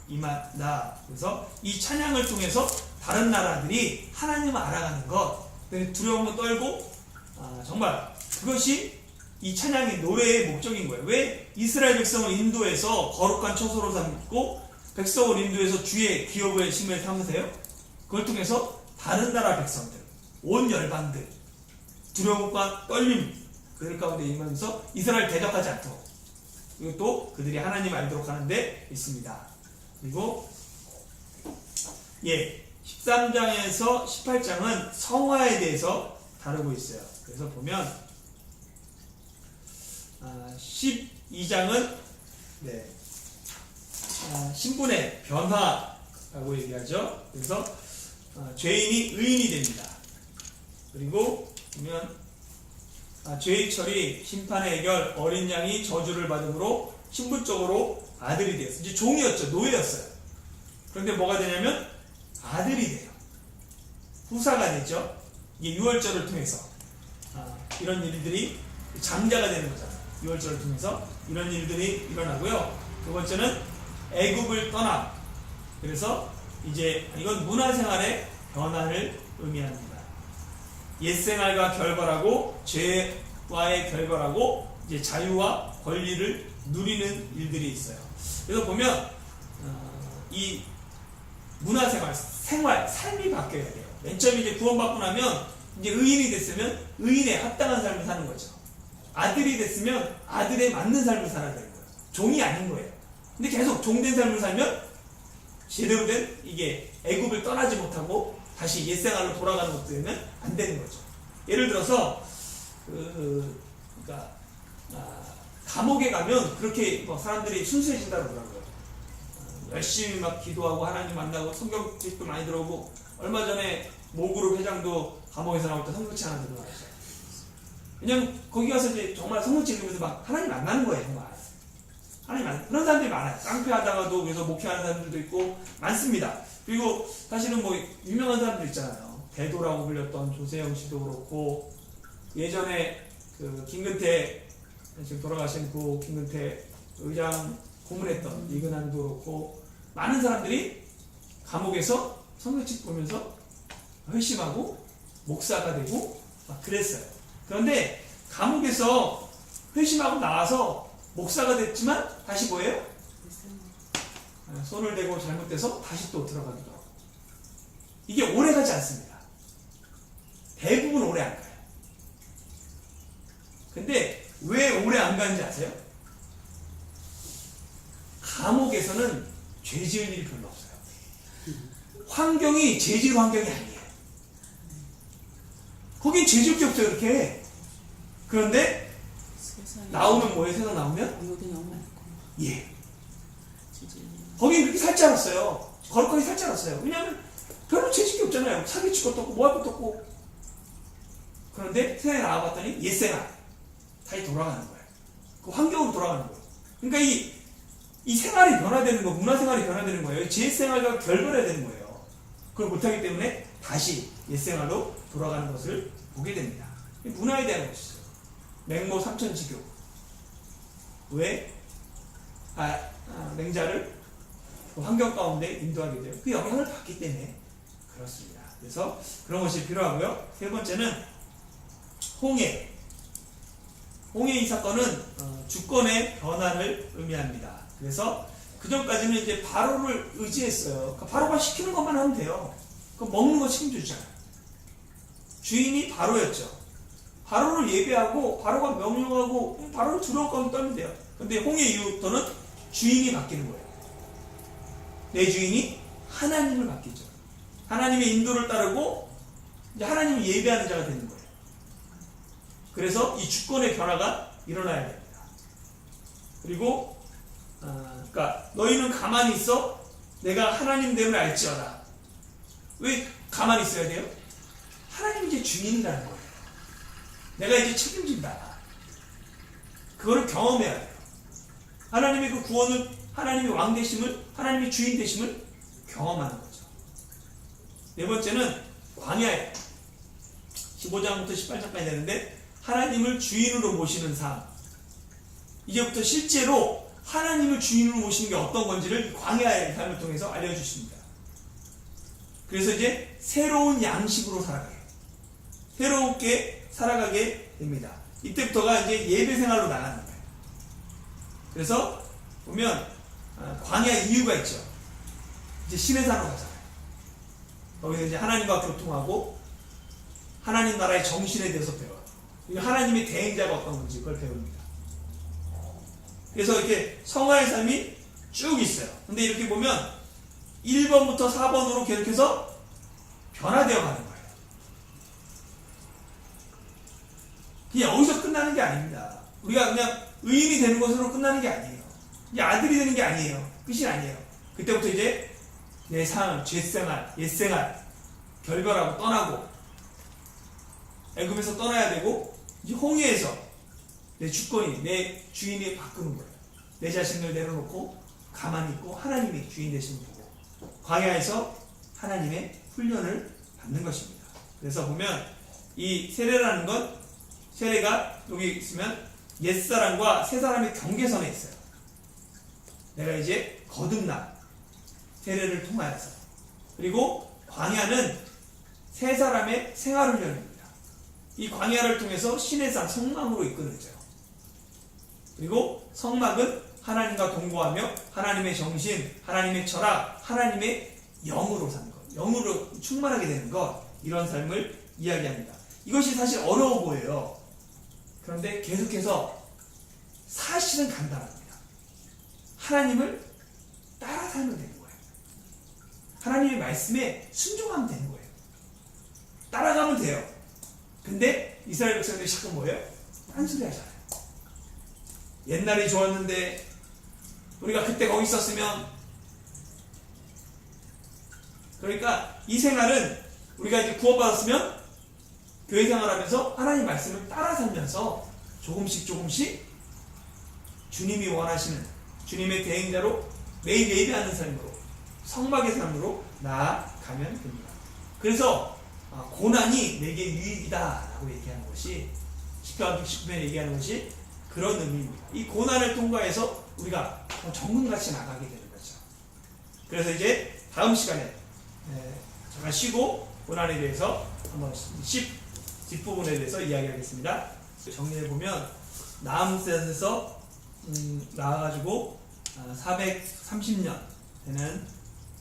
임한다. 그래서 이 찬양을 통해서 다른 나라들이 하나님을 알아가는 것, 두려움을 떨고, 정말 그것이 이 찬양의 노래의 목적인 거예요. 왜 이스라엘 백성을 인도해서 거룩한 처소로 삼고 백성을 인도해서 주의 기업의 심을 삼으세요? 그걸 통해서 다른 나라 백성들, 온 열방들 두려움과 떨림 그들 가운데 임하면서 이스라엘 대적하지 않도록, 그리고 또 그들이 하나님 알도록 하는 데 있습니다. 그리고 13장에서 18장은 성화에 대해서 다루고 있어요. 그래서 보면 12장은 신분의 변화라고 얘기하죠. 그래서 죄인이 의인이 됩니다. 그리고 보면 죄의 처리, 심판의 해결, 어린 양이 저주를 받음으로 신분적으로 아들이 되었어요. 이제 종이었죠. 노예였어요. 그런데 뭐가 되냐면 아들이 돼요. 후사가 되죠. 이게 유월절을 통해서 이런 일들이 장자가 되는 거잖아요. 유월절을 통해서 이런 일들이 일어나고요. 두 번째는 애굽을 떠나, 그래서 이제 이건 문화생활의 변화를 의미합니다. 옛생활과 결별하고 죄와의 결별하고 이제 자유와 권리를 누리는 일들이 있어요. 그래서 보면 이 문화생활, 삶이 바뀌어야 돼요. 맨 처음에 이제 구원받고 나면 이제 의인이 됐으면 의인에 합당한 삶을 사는 거죠. 아들이 됐으면 아들에 맞는 삶을 살아야 되는 거예요. 종이 아닌 거예요. 근데 계속 종된 삶을 살면 제대로 된 이게 애굽을 떠나지 못하고 다시 옛생활로 돌아가는 것도 되면 안 되는 거죠. 예를 들어서 그러니까 감옥에 가면 그렇게 사람들이 순수해진다고 그러더라고요. 열심히 막 기도하고 하나님 만나고 성경책도 많이 들어오고, 얼마 전에 모그룹 회장도 감옥에서 나올 때 성경책 하나 들어왔어요. 왜냐면 거기 가서 이제 정말 성경책 읽으면서 막 하나님 만나는 거예요. 정말 하나님 그런 사람들이 많아요. 깡패하다가도 그래서 목회하는 사람들도 있고 많습니다. 그리고 사실은 뭐 유명한 사람들 있잖아요. 대도라고 불렸던 조세영 씨도 그렇고, 예전에 그 김근태, 지금 돌아가신 그 김근태 의장 고문했던 이근한도 그렇고 많은 사람들이 감옥에서 성경책 보면서 회심하고 목사가 되고 막 그랬어요. 그런데 감옥에서 회심하고 나와서 목사가 됐지만 다시 뭐예요? 손을 대고 잘못돼서 다시 또 들어가기도 하고. 이게 오래 가지 않습니다. 대부분 오래 안 가요. 근데 왜 오래 안 가는지 아세요? 감옥에서는 죄 지을 일이 별로 없어요. 환경이 죄 지을 환경이 아니에요. 거긴 죄 지을 게 없어요, 이렇게. 그런데 나오면 뭐예요? 세상 나오면? 욕이 너무 많고. 예. 거긴 그렇게 살 줄 알았어요. 거룩하게 살 줄 알았어요. 왜냐하면 별로 죄 지을 게 없잖아요. 사기칠 것도 없고 뭐 할 것도 없고. 그런데 세상에 나와봤더니 옛생활 다시 돌아가는 거예요. 그 환경으로 돌아가는 거예요. 그러니까 이 생활이 변화되는 거, 문화생활이 변화되는 거예요. 제 생활과 결별해야 되는 거예요. 그걸 못하기 때문에 다시 옛생활로 돌아가는 것을 보게 됩니다. 문화에 대한 것이죠. 맹모 삼천지교. 왜? 맹자를 그 환경 가운데 인도하게 돼요. 그 영향을 받기 때문에 그렇습니다. 그래서 그런 것이 필요하고요. 세 번째는 홍해. 홍해 이 사건은 주권의 변환을 의미합니다. 그래서 그 전까지는 이제 바로를 의지했어요. 그러니까 바로가 시키는 것만 하면 돼요. 그럼 먹는 거 책임지잖아요. 주인이 바로였죠. 바로를 예배하고 바로가 명령하고 바로를 두려울 거면 떨면 돼요. 근데 홍해 이후부터는 주인이 바뀌는 거예요. 내 주인이 하나님을 맡기죠. 하나님의 인도를 따르고 이제 하나님을 예배하는 자가 되는 거예요. 그래서 이 주권의 변화가 일어나야 됩니다. 그리고 그러니까 너희는 가만히 있어 내가 하나님 됨을 알지어다. 왜 가만히 있어야 돼요? 하나님이 이제 주인이라는 거예요. 내가 이제 책임진다. 그거를 경험해야 돼요. 하나님의 그 구원을, 하나님의 왕 되심을, 하나님의 주인 되심을 경험하는 거죠. 네 번째는 광야예요. 15장부터 18장까지 되는데 하나님을 주인으로 모시는 삶. 이제부터 실제로 하나님을 주인으로 모시는 게 어떤 건지를 광야의 삶을 통해서 알려주십니다. 그래서 이제 새로운 양식으로 살아가요. 새롭게 살아가게 됩니다. 이때부터가 이제 예배 생활로 나가는 거예요. 그래서 보면 광야 이유가 있죠. 이제 신의 산으로 가잖아요. 거기서 이제 하나님과 교통하고 하나님 나라의 정신에 대해서 배워요. 하나님의 대행자가 어떤 건지 그걸 배웁니다. 그래서 이렇게 성화의 삶이 쭉 있어요. 근데 이렇게 보면 1번부터 4번으로 계속해서 변화되어 가는 거예요. 그냥 여기서 끝나는 게 아닙니다. 우리가 그냥 의인이 되는 것으로 끝나는 게 아니에요. 이제 아들이 되는 게 아니에요. 끝이 아니에요. 그때부터 이제 내 삶, 죄생활, 옛생활 결별하고 떠나고 애굽에서 떠나야 되고 이제 홍해에서 내 주권이, 내 주인이 바꾸는 거예요. 내 자신을 내려놓고 가만히 있고 하나님이 주인 되시는 거고 광야에서 하나님의 훈련을 받는 것입니다. 그래서 보면 이 세례라는 건 세례가 여기 있으면 옛사람과 새사람의 경계선에 있어요. 내가 이제 거듭나 세례를 통하여서. 그리고 광야는 새사람의 생활훈련입니다. 이 광야를 통해서 신의 산 성막으로 이끌어져요. 그리고 성막은 하나님과 동거하며 하나님의 정신, 하나님의 철학, 하나님의 영으로 사는 것, 영으로 충만하게 되는 것, 이런 삶을 이야기합니다. 이것이 사실 어려워 보여요. 그런데 계속해서 사실은 간단합니다. 하나님을 따라 살면 되는 거예요. 하나님의 말씀에 순종하면 되는 거예요. 따라가면 돼요. 근데 이스라엘 백성들이 자꾸 뭐예요? 딴소리 하잖아요. 옛날이 좋았는데 우리가 그때 거기 있었으면. 그러니까 이 생활은 우리가 이제 구원받았으면 교회 생활하면서 하나님 말씀을 따라 살면서 조금씩 주님이 원하시는 주님의 대행자로 매일 예배하는 삶으로 성막의 삶으로 나아가면 됩니다. 그래서 고난이 내게 유익이다 라고 얘기하는 것이 10편 119편에 얘기하는 것이 그런 의미입니다. 이 고난을 통과해서 우리가 정금같이 나가게 되는 거죠. 그래서 이제 다음 시간에 잠깐 쉬고 고난에 대해서 한번 10 뒷부분에 대해서 이야기하겠습니다. 정리해보면 나암셋에서 나와가지고 430년 되는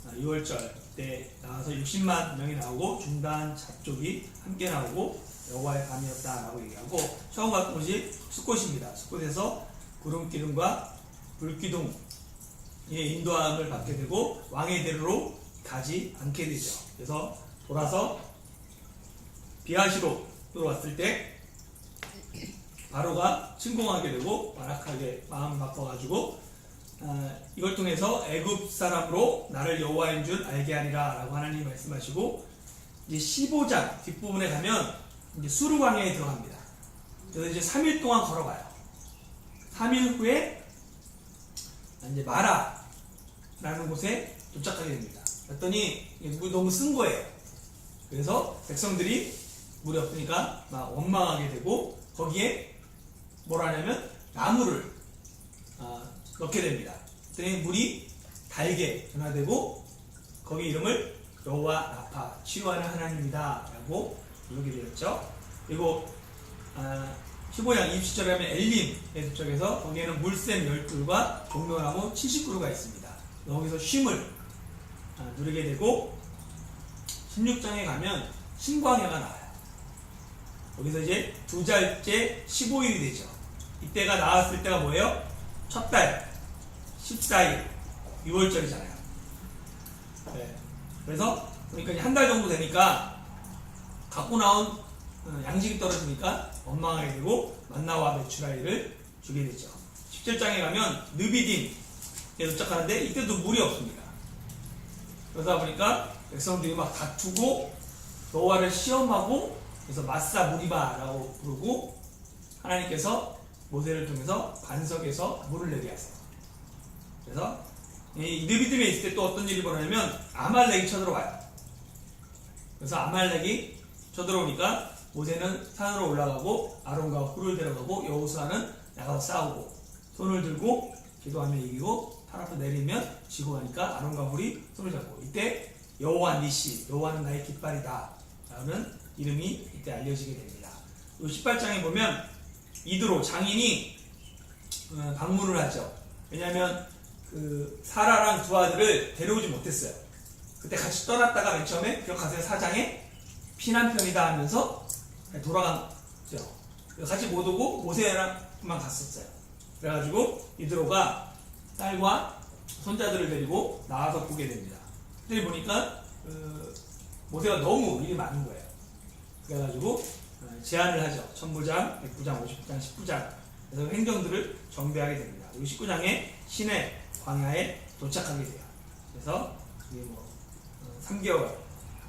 6월절 때 나와서 60만 명이 나오고 중단 잡족이 함께 나오고 여호와의 밤이었다라고 얘기하고 처음 갔던 곳이 숫곳입니다. 숫곳에서 구름기둥과 불기둥의 인도함을 받게 되고 왕의 대로로 가지 않게 되죠. 그래서 돌아서 비하시로 들어왔을 때 바로가 침공하게 되고 완악하게 마음을 바꿔가지고 이걸 통해서 애굽 사람으로 나를 여호와인 줄 알게 하리라 라고 하나님이 말씀하시고 이제 15장 뒷부분에 가면 이제 수르 광야에 들어갑니다. 그래서 이제 3일 동안 걸어가요. 3일 후에 이제 마라라는 곳에 도착하게 됩니다. 그랬더니 너무 쓴 거예요. 그래서 백성들이 물이 없으니까 막 원망하게 되고 거기에 뭘 하냐면 나무를 넣게 됩니다. 그랬더니 물이 달게 변화되고 거기 이름을 여호와 라파 치유하는 하나님이다 라고 부르게 되었죠. 그리고 15장 27절에 가면 엘림에 도착해서 거기에는 물샘 12과 종려나무 70그루가 있습니다. 여기서 쉼을 누리게 되고 16장에 가면 신광야가 나와요. 여기서 이제 두 달째 15일이 되죠. 이때가 나왔을 때가 뭐예요? 첫 달 14일 6월절이잖아요. 네. 그래서 그러니까 한 달 정도 되니까 갖고 나온 양식이 떨어지니까 원망하게 되고 만나와 메추라기를 주게 되죠. 17장에 가면 느비딤에 도착하는데 이때도 물이 없습니다. 그러다 보니까 백성들이 막 다투고 여호와를 시험하고 그래서 마사 무리바라고 부르고 하나님께서 모세를 통해서 반석에서 물을 내게 하세요. 그래서 이 느비딤에 있을 때 또 어떤 일이 벌어지냐면 아말렉이 쳐들어와요. 그래서 아말렉이 쳐들어오니까 모세는 산으로 올라가고 아론과 훌을 데려가고 여호수아는 나가서 싸우고 손을 들고 기도하며 이기고 팔 앞에 내리면 지고 가니까 아론과 훌이 손을 잡고 이때 여호와 니시 여호와는 나의 깃발이다 라는 이름이 이때 알려지게 됩니다. 18장에 보면 이드로 장인이 방문을 하죠. 왜냐하면 그 사라랑 두 아들을 데려오지 못했어요. 그때 같이 떠났다가 맨 처음에 기억하세요? 4장에 피난편이다 하면서 돌아갔죠. 같이 못 오고 모세랑만 갔었어요. 그래가지고 이드로가 딸과 손자들을 데리고 나와서 보게 됩니다. 그때 보니까 모세가 너무 일이 많은 거예요. 그래가지고 제안을 하죠. 천부장, 109장, 50장, 19장 그래서 행정들을 정비하게 됩니다. 그리고 19장에 시내 광야에 도착하게 돼요. 그래서 이게 3개월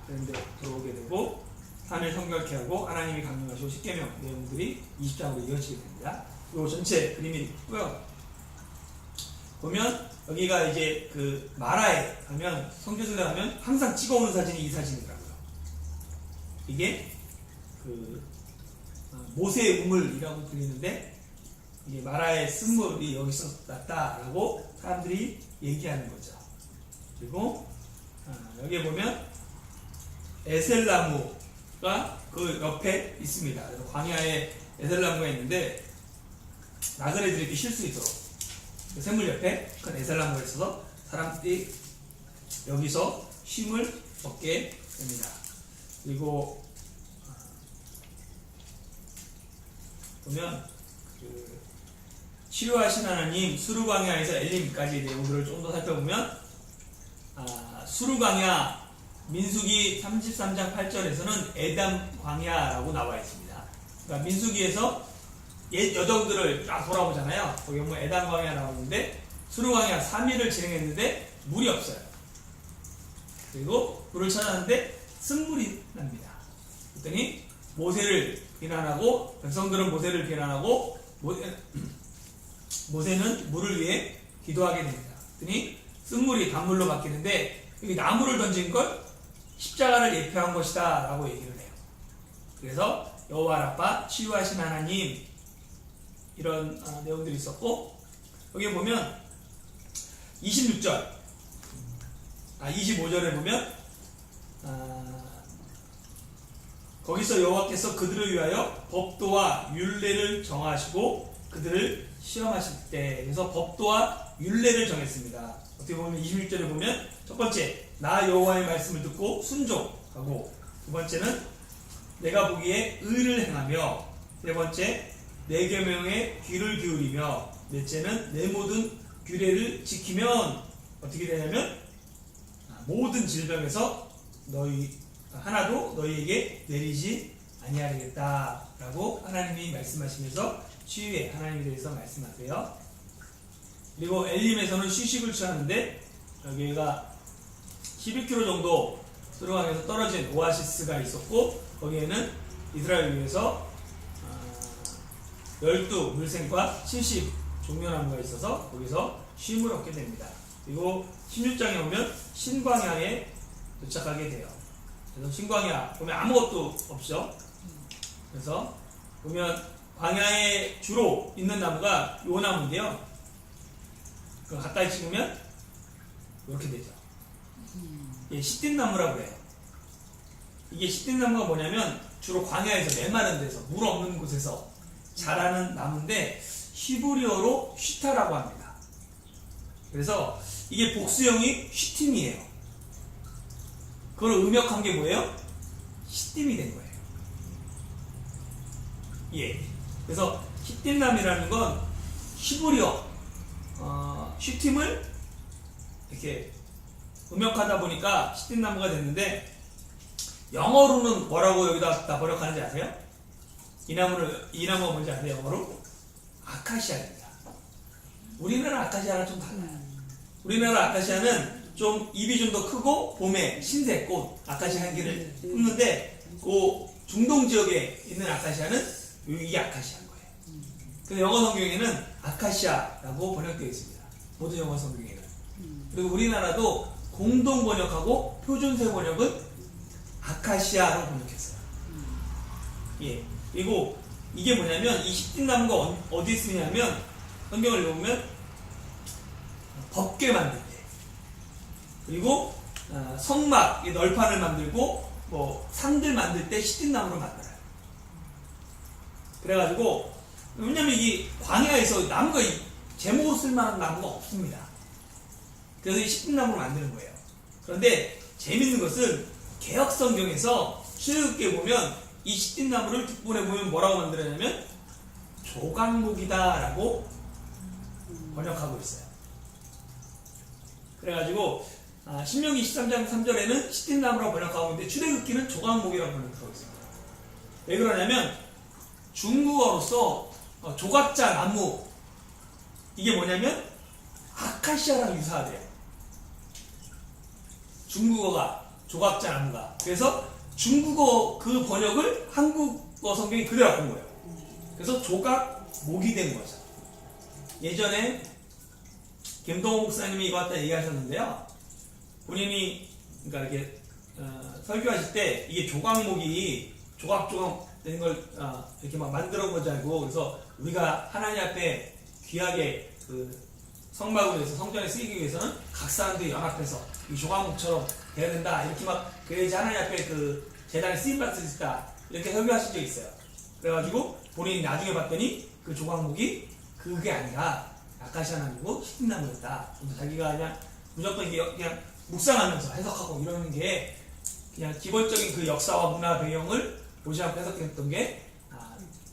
되는데 들어오게 되고 3일 성결케 하고 하나님이 강림하시고 10계명 내용들이 20장으로 이어지게 됩니다. 이 전체 그림이 있고요. 보면 여기가 이제 그 마라에 가면 성지순례 가면 항상 찍어오는 사진이 이 사진이더라고요. 이게 그 모세의 우물이라고 불리는데 이게 마라의 쓴물이 여기서 났다라고 사람들이 얘기하는 거죠. 그리고 여기에 보면 에셀나무가 그 옆에 있습니다. 그래서 광야에 에셀나무가 있는데 나그네들이 이렇게 쉴 수 있도록 그 샘물 옆에 큰 에셀나무가 있어서 사람들이 여기서 쉼을 얻게 됩니다. 그리고 보면 그 치료하신 하나님 수르광야에서 엘림까지 내용들을 좀 더 살펴보면 수르광야 민수기 33장 8절에서는 에담 광야라고 나와 있습니다. 그러니까 민수기에서 옛 여정들을 쫙 돌아보잖아요. 거기 보면 에담 광야 나오는데 수르광야 3일을 진행했는데 물이 없어요. 그리고 물을 찾았는데 쓴물이 납니다. 그랬더니 모세를 비난하고 백성들은 모세를 비난하고 모세는 물을 위해 기도하게 됩니다. 그랬더니 쓴물이 단물로 바뀌는데 여기 나무를 던진 걸 십자가를 예표한 것이다 라고 얘기를 해요. 그래서 여호와 라파 치유하신 하나님 이런 내용들이 있었고 여기 보면 25절에 보면 거기서 여호와께서 그들을 위하여 법도와 율례를 정하시고 그들을 시험하실 때, 그래서 법도와 율례를 정했습니다. 어떻게 보면 26절에 보면 첫 번째, 나 여호와의 말씀을 듣고 순종하고, 두 번째는 내가 보기에 의를 행하며, 세 번째 내 계명에 귀를 기울이며, 넷째는 내 모든 규례를 지키면 어떻게 되냐면 모든 질병에서 하나도 너희에게 내리지 아니하겠다라고 하나님이 말씀하시면서 치유의 하나님에 대해서 말씀하세요. 그리고 엘림에서는 휴식을 취하는데 여기가 11km 정도 수르강에서 떨어진 오아시스가 있었고, 거기에는 이스라엘 위에서 12 물샘과 70 종려나무가 있어서 거기서 쉼을 얻게 됩니다. 그리고 16장에 오면 신광야에 도착하게 돼요. 그래서 신광야 보면 아무것도 없죠. 그래서 보면 광야에 주로 있는 나무가 요 나무인데요. 그럼 가까이 찍으면 이렇게 되죠. 이게 시띠나무라고 해요. 이게 시띠나무가 뭐냐면 주로 광야에서 메마른 데서 물 없는 곳에서 자라는 나무인데 히브리어로 쉬타라고 합니다. 그래서 이게 복수형이 쉬팀이에요. 그걸 음역한 게 뭐예요? 시딤이 된 거예요. 예. 그래서 시딤남이라는 건 히브리어 쉬팀을 이렇게 음역하다 보니까 시딤나무가 됐는데, 영어로는 뭐라고 여기다 다 번역하는지 아세요? 이 나무가 뭔지 아세요? 영어로? 아카시아입니다. 우리나라 아카시아랑 좀 달라요. 우리나라 아카시아는 좀 잎이 좀 더 크고 봄에 흰색 꽃 아카시아 향기를 뿜는데, 그 중동 지역에 있는 아카시아는 이게 아카시아인 거예요. 그래서 영어 성경에는 아카시아라고 번역되어 있습니다. 모든 영어 성경에는. 그리고 우리나라도 공동 번역하고 표준세 번역은 아카시아로 번역했어요. 예. 그리고 이게 뭐냐면 이 시띠나무가 어디에 쓰냐면 성경을 읽어보면 법궤 만들 때, 그리고 성막 널판을 만들고 뭐 상들 만들 때 시띠나무로 만들어요. 그래가지고 왜냐면 이 광야에서 나무가 제목을 쓸만한 나무가 없습니다. 그래서 이 시띠나무로 만드는 거예요. 그런데 재밌는 것은 개역 성경에서 출애굽기에 보면 이 시띠나무를 뒷부분에 보면 뭐라고 만들었냐면 조각목이다라고 번역하고 있어요. 그래가지고 신명기 13장 3절에는 시띠나무라고 번역하고 있는데 출애굽기는 조각목이라고 번역하고 있습니다. 왜 그러냐면 중국어로서 조각자 나무, 이게 뭐냐면 아카시아랑 유사하대요. 중국어가 조각자 나무가. 그래서 중국어 그 번역을 한국어 성경이 그대로 바꾼 거예요. 그래서 조각목이 된 거죠. 예전에 김동호 목사님이 이거 갖다 얘기하셨는데요. 본인이 그러니까 이렇게 설교하실 때 이게 조각목이 조각조각 되는 걸 이렇게 막 만들어 보지 알고, 그래서 우리가 하나님 앞에 귀하게 그 성막으로 해서 성전에 쓰이기 위해서는 각 사람들이 연합해서 이 조각목처럼 돼야 된다, 이렇게 막 그래야지 하나님 앞에 그 제단에 쓰임받을 수 있다, 이렇게 설교하신 적이 있어요. 그래가지고 본인이 나중에 봤더니 그 조각목이 그게 아니라 아카시아 나무고 시띠나무였다. 자기가 그냥 무조건 그냥 묵상하면서 해석하고 이러는 게 그냥 기본적인 그 역사와 문화 배경을 보지 않고 해석했던 게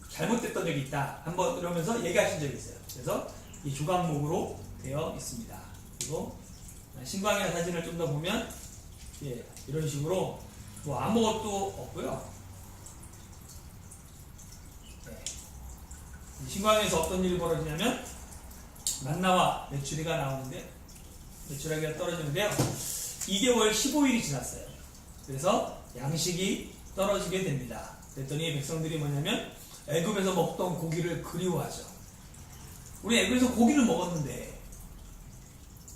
잘못됐던 적이 있다, 한번 이러면서 얘기하신 적이 있어요. 그래서 이 조각목으로 되어 있습니다. 그리고 신광야 사진을 좀 더 보면 이런 식으로 뭐 아무것도 없고요. 신광야에서 어떤 일이 벌어지냐면 만나와 메추리가 나오는데, 메추라기가 떨어지는데요. 2개월 15일이 지났어요. 그래서 양식이 떨어지게 됩니다. 그랬더니 백성들이 뭐냐면 애굽에서 먹던 고기를 그리워하죠. 우리 애굽에서 고기를 먹었는데,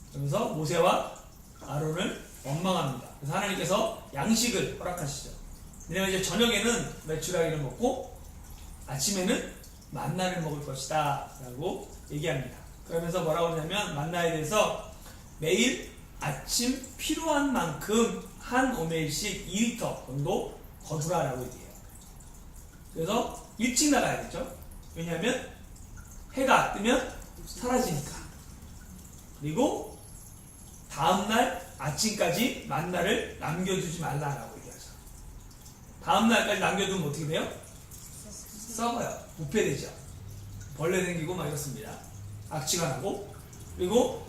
그러면서 모세와 아론을 원망합니다. 그래서 하나님께서 양식을 허락하시죠. 왜냐하면 이제 저녁에는 메추라기를 먹고 아침에는 만나를 먹을 것이다 라고 얘기합니다. 그러면서 뭐라고 그러냐면 만나에 대해서 매일 아침 필요한 만큼 한 오멜씩 2리터 정도 거두라라고 얘기해요. 그래서 일찍 나가야 되죠. 왜냐하면 해가 뜨면 사라지니까. 그리고 다음날 아침까지 만나를 남겨두지 말라라고 얘기하죠. 다음날까지 남겨두면 어떻게 돼요? 썩어요. 부패되죠. 벌레 생기고 막 이렇습니다. 악취가 나고. 그리고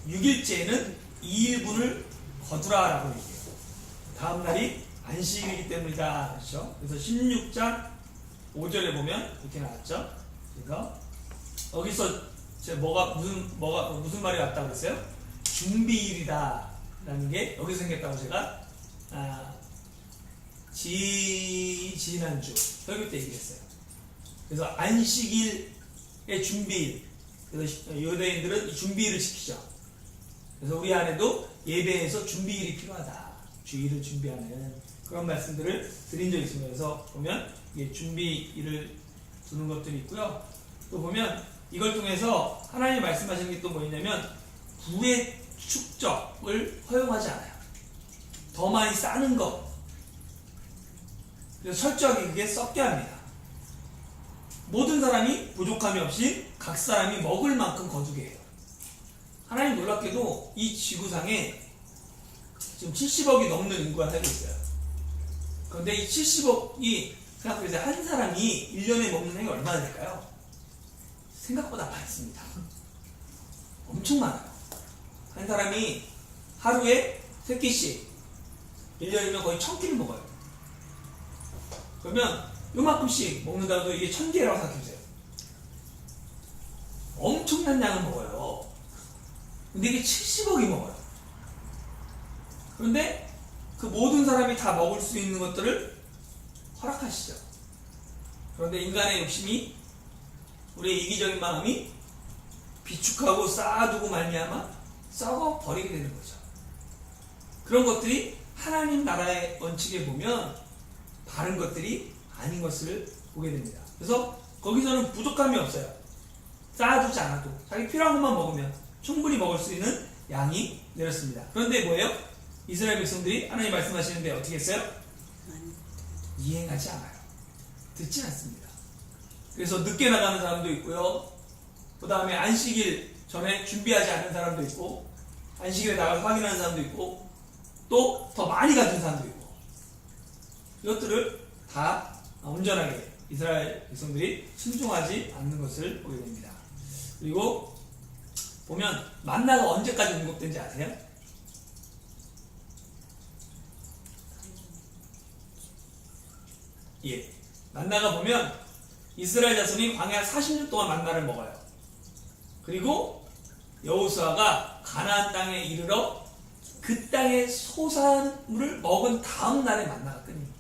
6일째에는 2일분을 거두라라고 얘기해요. 다음날이 안식이기 때문이다. 그렇죠? 그래서 16장 5절에 보면 이렇게 나왔죠. 그래서 여기서 제가 무슨 말이 왔다고 그랬어요? 준비일이다 라는 게 여기서 생겼다고 제가 지난주 설교 때 얘기했어요. 그래서 안식일의 준비일, 그래서 유대인들은 이 준비일을 지키죠. 그래서 우리 안에도 예배에서 준비일이 필요하다. 주일을 준비하는 그런 말씀들을 드린 적이 있습니다. 그래서 보면 이게 준비일을 두는 것들이 있고요. 또 보면 이걸 통해서 하나님이 말씀하시는 게 또 뭐냐면 부의 축적을 허용하지 않아요. 더 많이 싸는 것. 그래서 철저하게 그게 썩게 합니다. 모든 사람이 부족함이 없이 각 사람이 먹을 만큼 거두게 해요. 하나님 놀랍게도 이 지구상에 지금 70억이 넘는 인구가 살고 있어요. 그런데 이 70억이 생각해보세요. 한 사람이 1년에 먹는 양이 얼마나 될까요? 생각보다 많습니다. 엄청 많아요. 한 사람이 하루에 3끼씩 1년이면 거의 1000끼를 먹어요. 그러면 요만큼씩 먹는다고 이게 1000개라고 생각해보세요. 엄청난 양을 먹어요. 근데 이게 70억이 먹어요. 그런데 그 모든 사람이 다 먹을 수 있는 것들을 허락하시죠. 그런데 인간의 욕심이, 우리의 이기적인 마음이 비축하고 쌓아두고 말미암아 썩어 버리게 되는 거죠. 그런 것들이 하나님 나라의 원칙에 보면 바른 것들이 아닌 것을 보게 됩니다. 그래서 거기서는 부족함이 없어요. 쌓아두지 않아도 자기 필요한 것만 먹으면 충분히 먹을 수 있는 양이 내렸습니다. 그런데 뭐예요? 이스라엘 백성들이 하나님 말씀하시는데 어떻게 했어요? 이행하지 않아요. 듣지 않습니다. 그래서 늦게 나가는 사람도 있고요. 그 다음에 안식일 전에 준비하지 않는 사람도 있고, 안식일에 나가서 확인하는 사람도 있고, 또 더 많이 가진 사람도 있고, 이것들을 다 온전하게 이스라엘 백성들이 순종하지 않는 것을 보게 됩니다. 그리고 보면 만나가 언제까지 공급된지 아세요? 예, 만나가 보면 이스라엘 자손이 광야 40년 동안 만나를 먹어요. 그리고 여호수아가 가나안 땅에 이르러 그 땅의 소산물을 먹은 다음 날에 만나가 끊깁니다.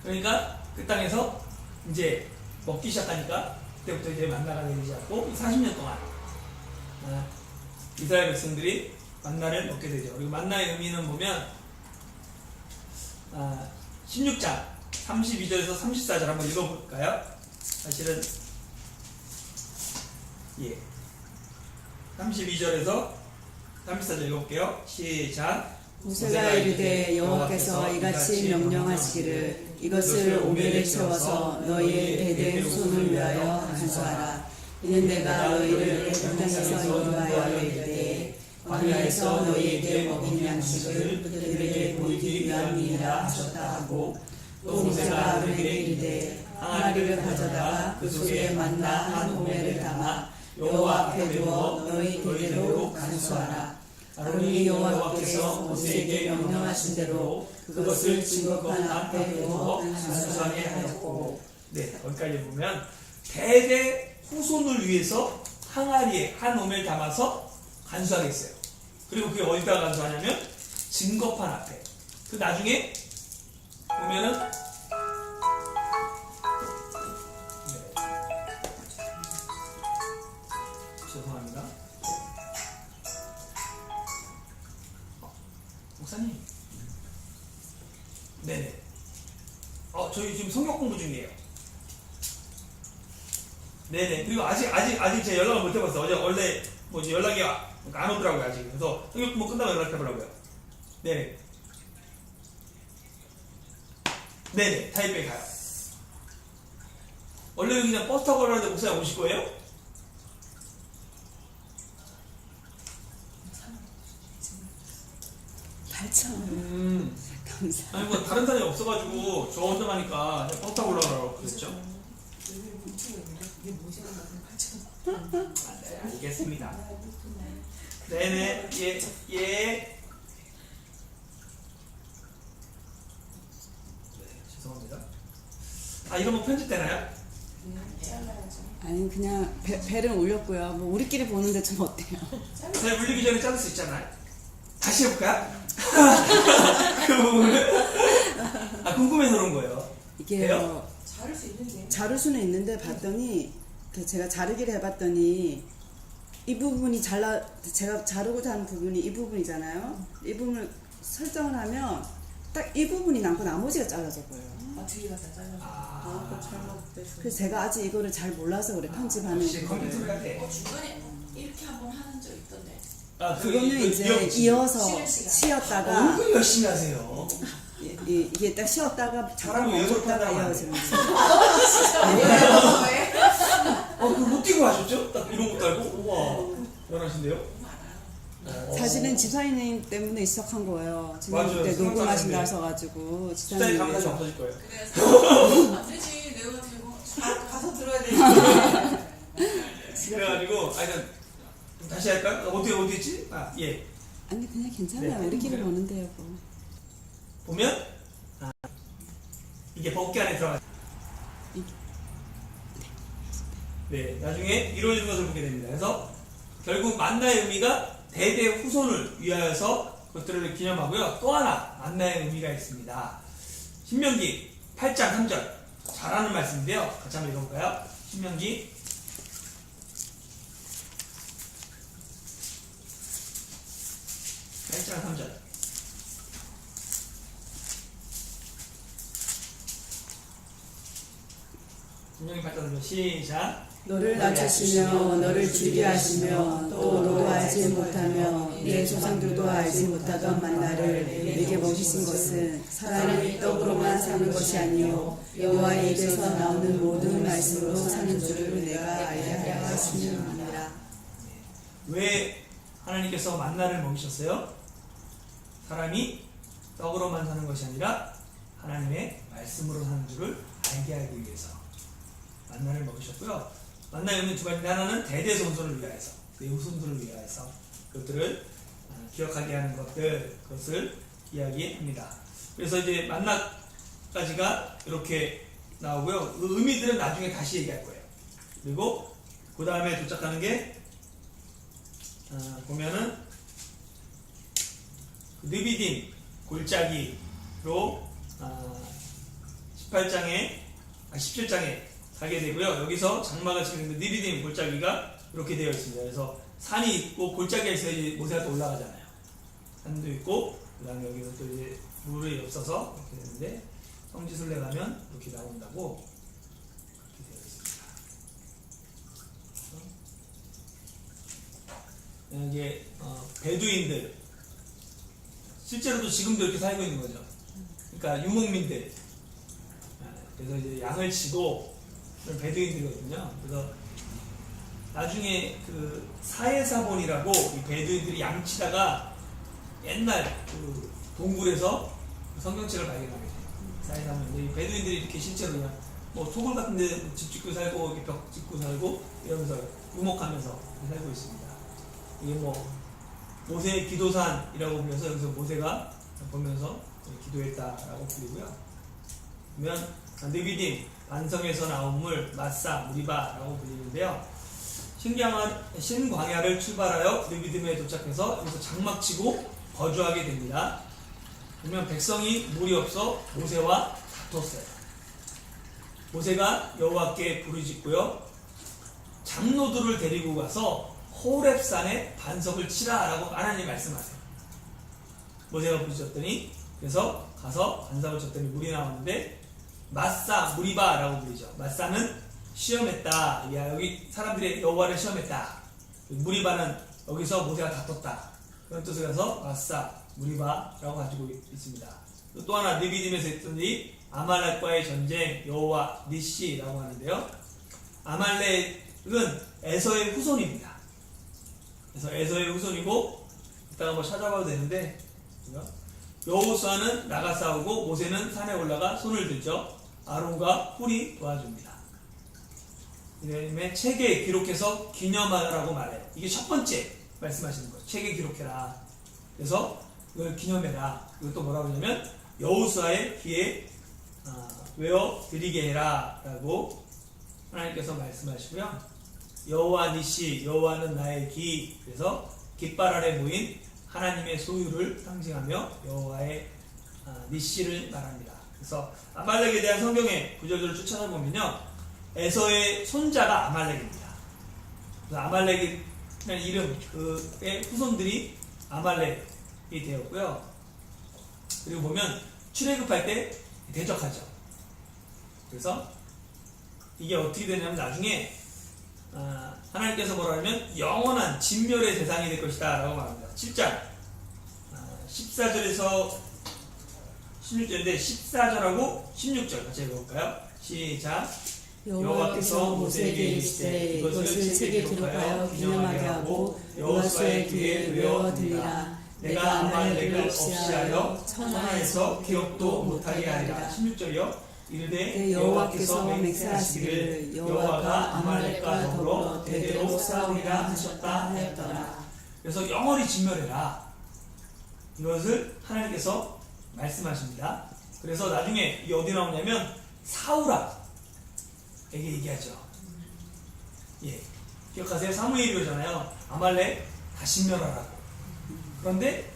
그러니까 그 땅에서 이제 먹기 시작하니까 그때부터 이제 만나가 내리지 않고 40년 동안 이스라엘 백성들이 만나를 먹게 되죠. 그리고 만나의 의미는 보면 16장 32절에서 34절 한번 읽어볼까요? 사실은 32절에서 34절 읽어볼게요. 시작. 모세가 이르되 여호와께서 이같이 명령하시기를 이것을 오멜에 채워서 너희의 대대 후손을 위하여 간수하라. 이는 내가 너희를 애굽 땅에서 인도하여 이르되 광야에서 너희에게 먹인 양식을 그들에게 보이기 위함이라 하셨다 하고, 또 모세가 아론에게 이르되 항아리를 가져다가 그 속에 만나 한 오멜을 담아 여호와 앞에 두어 너희 대대로 간수하라. 아론이 여호와께서 모세에게 명령하신 대로 그것을 증거판 앞에 두어 간수하게 하였고. 네, 거기까지 보면 대대 후손을 위해서 항아리에 한 오멜 담아서 간수하게 했어요. 그리고 그게 어디다가 간수하냐면 증거판 앞에. 그 나중에 보면은 죄송합니다. 목사님. 네네. 저희 지금 성경 공부 중이에요. 네네. 그리고 아직 제 연락을 못 해봤어. 어제 원래 뭐 이제 연락이 안 오더라고요 아직. 그래서 성격 뭐 끝나면 연락해보라고요. 네네. 네네. 타이베이 가요. 원래 여기 그냥 버스 타고 가려는데 목사님 오실 거예요? 발참 감사. 아니 뭐 다른 사람이 없어가지고 저 혼자 가니까 그냥 버스 타고 올라가라고 그랬죠. 이게 뭐지? 네, 알겠습니다. 네네. 예. 죄송합니다. 아 이런 거 편집되나요? 아니 그냥 배를 올렸고요. 뭐 우리끼리 보는데 좀 어때요? 잘 물리기 전에 자를 수 있잖아요. 다시 해볼까요? 그 부분을 궁금해서 그런 거예요. 이게 돼요? 자를 수 있는데. 자를 수는 있는데 봤더니 제가 자르기를 해봤더니 이 부분이 제가 자르고자 하는 부분이 이 부분이잖아요. 이 부분을 설정을 하면 딱 이 부분이 남고 나머지가 잘라져 보여요. 뒤가 다 잘라서. 잘못됐어. 그래서 제가 아직 이거를 잘 몰라서 그래 편집하는 역시 부분을. 컴퓨터가 돼. 중간에 이렇게 한번 하는 적 있던데. 그거는 이제 이어서 쉬었다가 얼굴 열심히 하세요. 이게 딱 쉬었다가 잘하고 연습하다가 쉬었다가 이어지는 거죠. 그거 못 뛰고 하셨죠? 딱 이런 것도 알고? 우와, 대단하신데요? 사실은 집사님 때문에 시작한 거예요. 지금 맞아요. 그때 생각나는데. 녹음하신다 하셔가지고 집사님 집사님 감각이 위해서 없어질 거예요. 그래서 안 되지. 내가 들고 가서 들어야 돼. 그래가지고, 다시 할까요? 어디 했지? 예. 아니 그냥 괜찮아요. 네. 우리끼리 그래요. 보는데요. 뭐. 보면, 이게 법계 안에 들어가. 네, 나중에 이루어지는 것을 보게 됩니다. 그래서, 결국 만나의 의미가 대대 후손을 위하여서 그것들을 기념하고요. 또 하나 만나의 의미가 있습니다. 신명기 8장 3절 잘하는 말씀인데요. 같이 한번 읽어볼까요? 신명기 8장 3절 신명기 8장 3절 시작. 너를 낮추시며 너를 줄게 하시며 또 너도 알지 못하며 네 조상들도 알지 못하던 만나를 내게 먹이신 것은 사람이 떡으로만 사는 것이 아니요 여호와의 입에서 나오는 모든 말씀으로 사는 줄을 내가 알게 하려 하심이니라. 왜 하나님께서 만나를 먹이셨어요? 사람이 떡으로만 사는 것이 아니라 하나님의 말씀으로 사는 줄을 알게 하기 위해서 만나를 먹이셨고요. 만나의 의미는 두 가지인데 하나는 대대손손을 위하여서 내 후손들을 위하여서 그것들을 기억하게 하는 그것을 이야기합니다. 그래서 이제 만나까지가 이렇게 나오고요. 그 의미들은 나중에 다시 얘기할 거예요. 그리고 그 다음에 도착하는 게 보면은 느비딤 골짜기로 17장에 가게 되고요. 여기서 장막을 치는 느비딤 골짜기가 이렇게 되어 있습니다. 그래서 산이 있고 골짜기에 있어야 모세가 또 올라가잖아요. 산도 있고 그 다음에 여기서 또 이제 물이 없어서 이렇게 되는데 성지순례 가면 이렇게 나온다고 그렇게 되어 있습니다. 이게 베두인들 실제로도 지금도 이렇게 살고 있는 거죠. 그러니까 유목민들. 그래서 이제 양을 치고 베두인들이거든요. 그래서 나중에 그 사해사본이라고 이 베두인들이 양치다가 옛날 그 동굴에서 성경책을 발견하게 돼요. 사해사본. 이 베두인들이 이렇게 실제로 그냥 뭐 소굴 같은데 집 짓고 살고 이렇게 벽 짓고 살고 이러면서 유목하면서 살고 있습니다. 이게 뭐 모세의 기도산이라고 불려서 여기서 모세가 보면서 기도했다라고 불리고요. 그러면 느비딤 반성에서 나온 물 마사 무리바라고 불리는데요. 신광야를 출발하여 느비딤에 도착해서 여기서 장막치고 거주하게 됩니다. 그러면 백성이 물이 없어 모세와 다퉜어요. 모세가 여호와께 부르짖고요. 장로들을 데리고 가서 호렙산에 반석을 치라라고 하나님이 말씀하세요. 모세가 부르짖었더니 그래서 가서 반석을 쳤더니 물이 나왔는데 마사 무리바라고 부르죠. 마사는 시험했다. 야, 여기 사람들이 여호와를 시험했다. 무리바는 여기서 모세가 다퉜다. 그런 뜻을 해서 아싸 무리바라고 가지고 있습니다. 또 하나 느비딤에서 했던 이 아말렉과의 전쟁 여호와 니시라고 하는데요. 아말렉은 에서의 후손입니다. 그래서 에서의 후손이고 이따가 한번 찾아봐도 되는데 여호수아는 나가 싸우고 모세는 산에 올라가 손을 들죠. 아론과 훌이 도와줍니다. 그다음에 책에 기록해서 기념하라고 말해요. 이게 첫 번째 말씀하시는 거예요. 책에 기록해라. 그래서 이걸 기념해라. 이것도 뭐라고 하냐면 여호수아의 귀에 외워 드리게 해라 라고 하나님께서 말씀하시고요. 여호와 니시, 여호와는 나의 기. 그래서 깃발 아래 모인 하나님의 소유를 상징하며 여호와의 니시를 말합니다. 그래서 아말렉에 대한 성경의 구절들을 쭉 찾아보면요, 에서의 손자가 아말렉입니다. 그래서 아말렉이라는 이름, 그의 후손들이 아말렉이 되었고요. 그리고 보면 출애굽할 때 대적하죠. 그래서 이게 어떻게 되냐면 나중에 하나님께서 뭐라 하면 영원한 진멸의 대상이 될 것이다 라고 말합니다. 7장 14절에서 16절인데 14절하고 16절 같이 읽어볼까요? 시작. 여호와께서 모세에게 이르시되 이것을 책에 기록하여 기념하게 하고 여호수아의 귀에 외워 들리라. 내가 아말렉을 없이하여 천하에서 기억도 못하게 하리라. 16절이요. 이르되 여호와께서 맹세하시기를 여호와가 아말렉과 더불어 대대로 싸우리라 하셨다 하였더라. 그래서 영원히 진멸해라. 이것을 하나님께서 말씀하십니다. 그래서 나중에 이게 어디 나오냐면 사울아에게 얘기하죠. 예, 기억하세요? 사무엘이 그러잖아요. 아말렉 다 진멸하라고. 그런데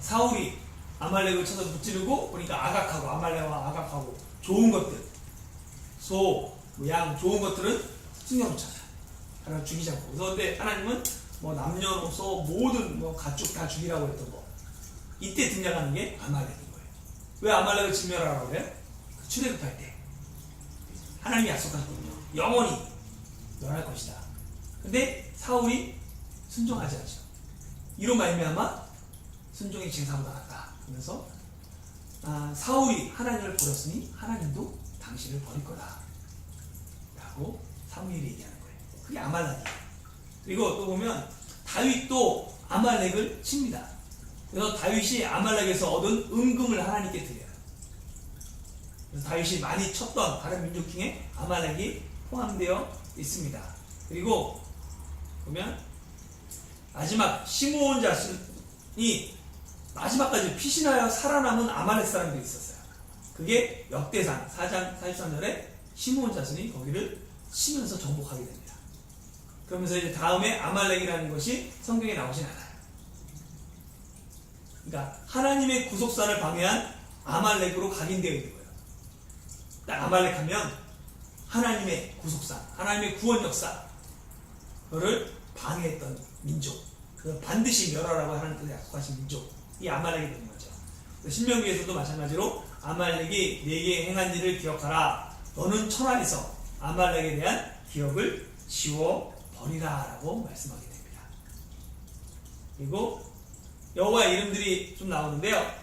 사울이 아말렉을 쳐서 무찌르고 보니까 아각하고 아말렉과 아각하고 좋은 것들 소, 양 좋은 것들은 숨겨놓잖아요. 하나님 죽이지 않고. 그래서 근데 하나님은 뭐 남녀노소 모든 뭐 가축 다 죽이라고 했던 거. 이때 등장하는 게 아말렉인 거예요. 왜 아말렉을 진멸하라고 그래요? 출애굽할 때 하나님이 약속하셨거든요. 영원히 멸할 것이다. 근데 사울이 순종하지 않죠. 이로 말미암아 순종이 징사로 나갔다. 그러면서 사울이 하나님을 버렸으니 하나님도 당신을 버릴 거다 라고 사무엘이 얘기하는 거예요. 그게 아말렉이에요. 그리고 또 보면 다윗도 아말렉을 칩니다. 그래서 다윗이 아말렉에서 얻은 은금을 하나님께 드려요. 그래서 다윗이 많이 쳤던 다른 민족 중에 아말렉이 포함되어 있습니다. 그리고 보면 마지막 시므온 자손이 마지막까지 피신하여 살아남은 아말렉 사람들이 있었어요. 그게 역대상 4장 43절에 시므온 자손이 거기를 치면서 정복하게 됩니다. 그러면서 이제 다음에 아말렉이라는 것이 성경에 나오진 않아요. 그러니까 하나님의 구속사를 방해한 아말렉으로 각인되어 있는 거예요. 딱 아말렉 하면 하나님의 구속사, 하나님의 구원 역사, 그거를 방해했던 민족, 그걸 반드시 멸하라고 하나님께서 약속하신 민족, 이 아말렉이 되는 거죠. 신명기에서도 마찬가지로 아말렉이 네게 행한 일을 기억하라. 너는 천하에서 아말렉에 대한 기억을 지워 버리라 라고 말씀하게 됩니다. 그리고 여호와의 이름들이 좀 나오는데요.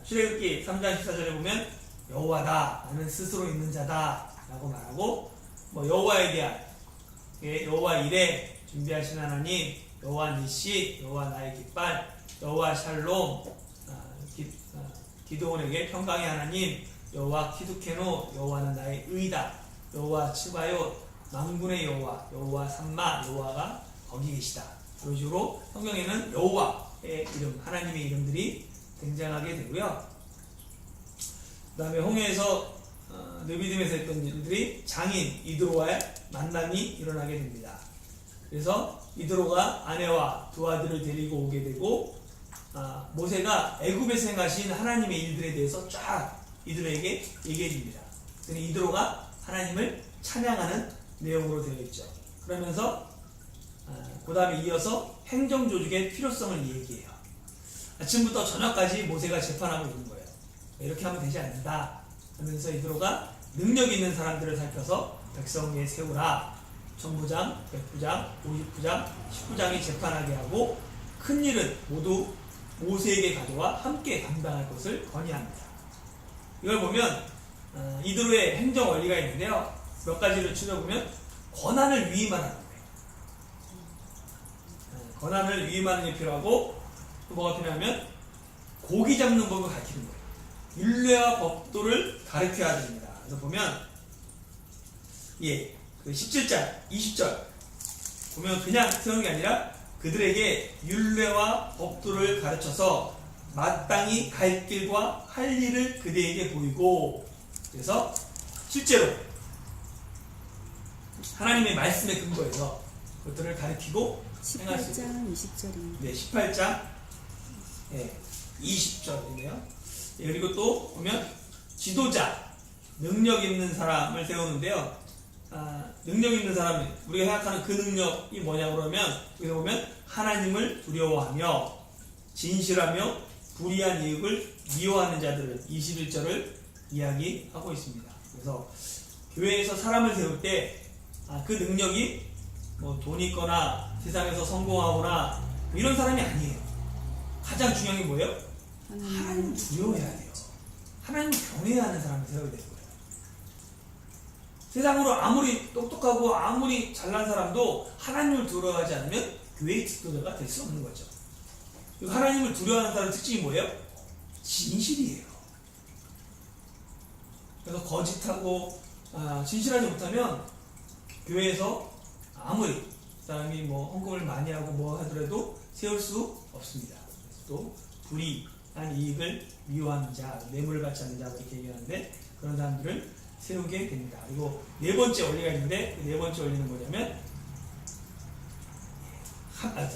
출애굽기 3장 14절에 보면 여호와다, 나는 스스로 있는 자다 라고 말하고, 뭐 여호와에 대한 여호와 이레 준비하신 하나님, 여호와 니시, 여호와 나의 깃발, 여호와 샬롬, 기드온에게 평강의 하나님, 여호와 키두케노, 여호와는 나의 의다, 여호와 츠바요, 만군의 여호와, 여호와 삼마, 여호와가 거기 계시다. 그런 식으로 성경에는 여호와의 이름, 하나님의 이름들이 등장하게 되고요. 그 다음에 홍해에서 느비딤에서 했던 일들이 장인 이드로와의 만남이 일어나게 됩니다. 그래서 이드로가 아내와 두 아들을 데리고 오게 되고, 모세가 애굽에서 행하신 하나님의 일들에 대해서 쫙 이드로에게 얘기해 줍니다. 이드로가 하나님을 찬양하는 내용으로 되어 있죠. 그러면서 그 다음에 이어서 행정조직의 필요성을 얘기해요. 아침부터 저녁까지 모세가 재판하고 있는 거예요. 이렇게 하면 되지 않는다 하면서 이드로가 능력 있는 사람들을 살펴서 백성에 세우라. 천부장, 백부장, 50부장, 10부장이 재판하게 하고 큰 일은 모두 모세에게 가져와 함께 감당할 것을 건의합니다. 이걸 보면 이들의 행정 원리가 있는데요. 몇 가지를 추려보면 권한을 위임하라는 거예요. 권한을 위임하는 게 필요하고 또 뭐가 필요하면 고기 잡는 법을 가르치는 거예요. 율례와 법도를 가르쳐야 됩니다. 그래서 보면 그 17장 20절 보면 그냥 세우는 게 아니라 그들에게 율례와 법도를 가르쳐서 마땅히 갈 길과 할 일을 그들에게 보이고, 그래서 실제로 하나님의 말씀에 근거해서 그것들을 가르치고 행할 수 있고. 18장 20절입니다. 네, 18장 20절이네요. 그리고 또 보면 지도자, 능력 있는 사람을 세우는데요. 능력 있는 사람이 우리가 생각하는 그 능력이 뭐냐 그러면 여기 보면 하나님을 두려워하며 진실하며 불의한 이익을 미워하는 자들을 21절을 이야기하고 있습니다. 그래서 교회에서 사람을 세울 때 그 능력이 뭐 돈이 있거나 세상에서 성공하거나 이런 사람이 아니에요. 가장 중요한 게 뭐예요? 하나님을 두려워해야 돼요. 하나님을 경외해야 하는 사람을 세워야 되는 거예요. 세상으로 아무리 똑똑하고 아무리 잘난 사람도 하나님을 두려워하지 않으면 교회의 지도자가 될 수 없는 거죠. 하나님을 두려워하는 사람의 특징이 뭐예요? 진실이에요. 그래서 거짓하고 진실하지 못하면 교회에서 아무리 사람이 뭐 헌금을 많이 하고 뭐 하더라도 세울 수 없습니다. 또 불이한 이익을 미워하는 자, 뇌물을 받지 않는 자 이렇게 얘기하는데 그런 사람들을 세우게 됩니다. 그리고 네 번째 원리가 있는데 그 네 번째 원리는 뭐냐면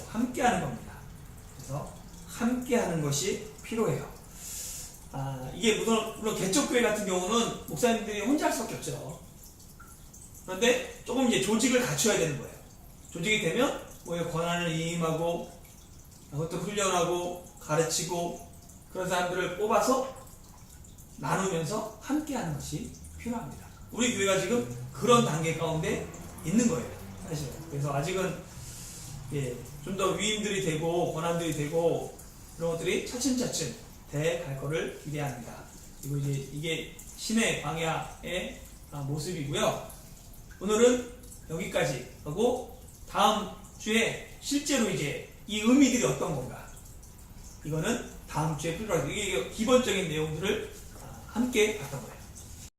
함께하는 겁니다. 그래서 함께하는 것이 필요해요. 이게 물론 개척교회 같은 경우는 목사님들이 혼자 할 수밖에 없죠. 그런데 조금 이제 조직을 갖춰야 되는 거예요. 조직이 되면 뭐에 권한을 위임하고 그것도 훈련하고 가르치고 그런 사람들을 뽑아서 나누면서 함께하는 것이 필요합니다. 우리 교회가 지금 그런 단계 가운데 있는 거예요. 사실. 그래서 아직은 좀 더 위임들이 되고 권한들이 되고 그런 것들이 차츰차츰 돼갈 거를 기대합니다. 그리고 이제 이게 신의 광야의 모습이고요. 오늘은 여기까지 하고 다음 주에 실제로 이제 이 의미들이 어떤 건가 이거는 다음 주에 풀어야 돼요. 이게 기본적인 내용들을 함께 봤던 거예요.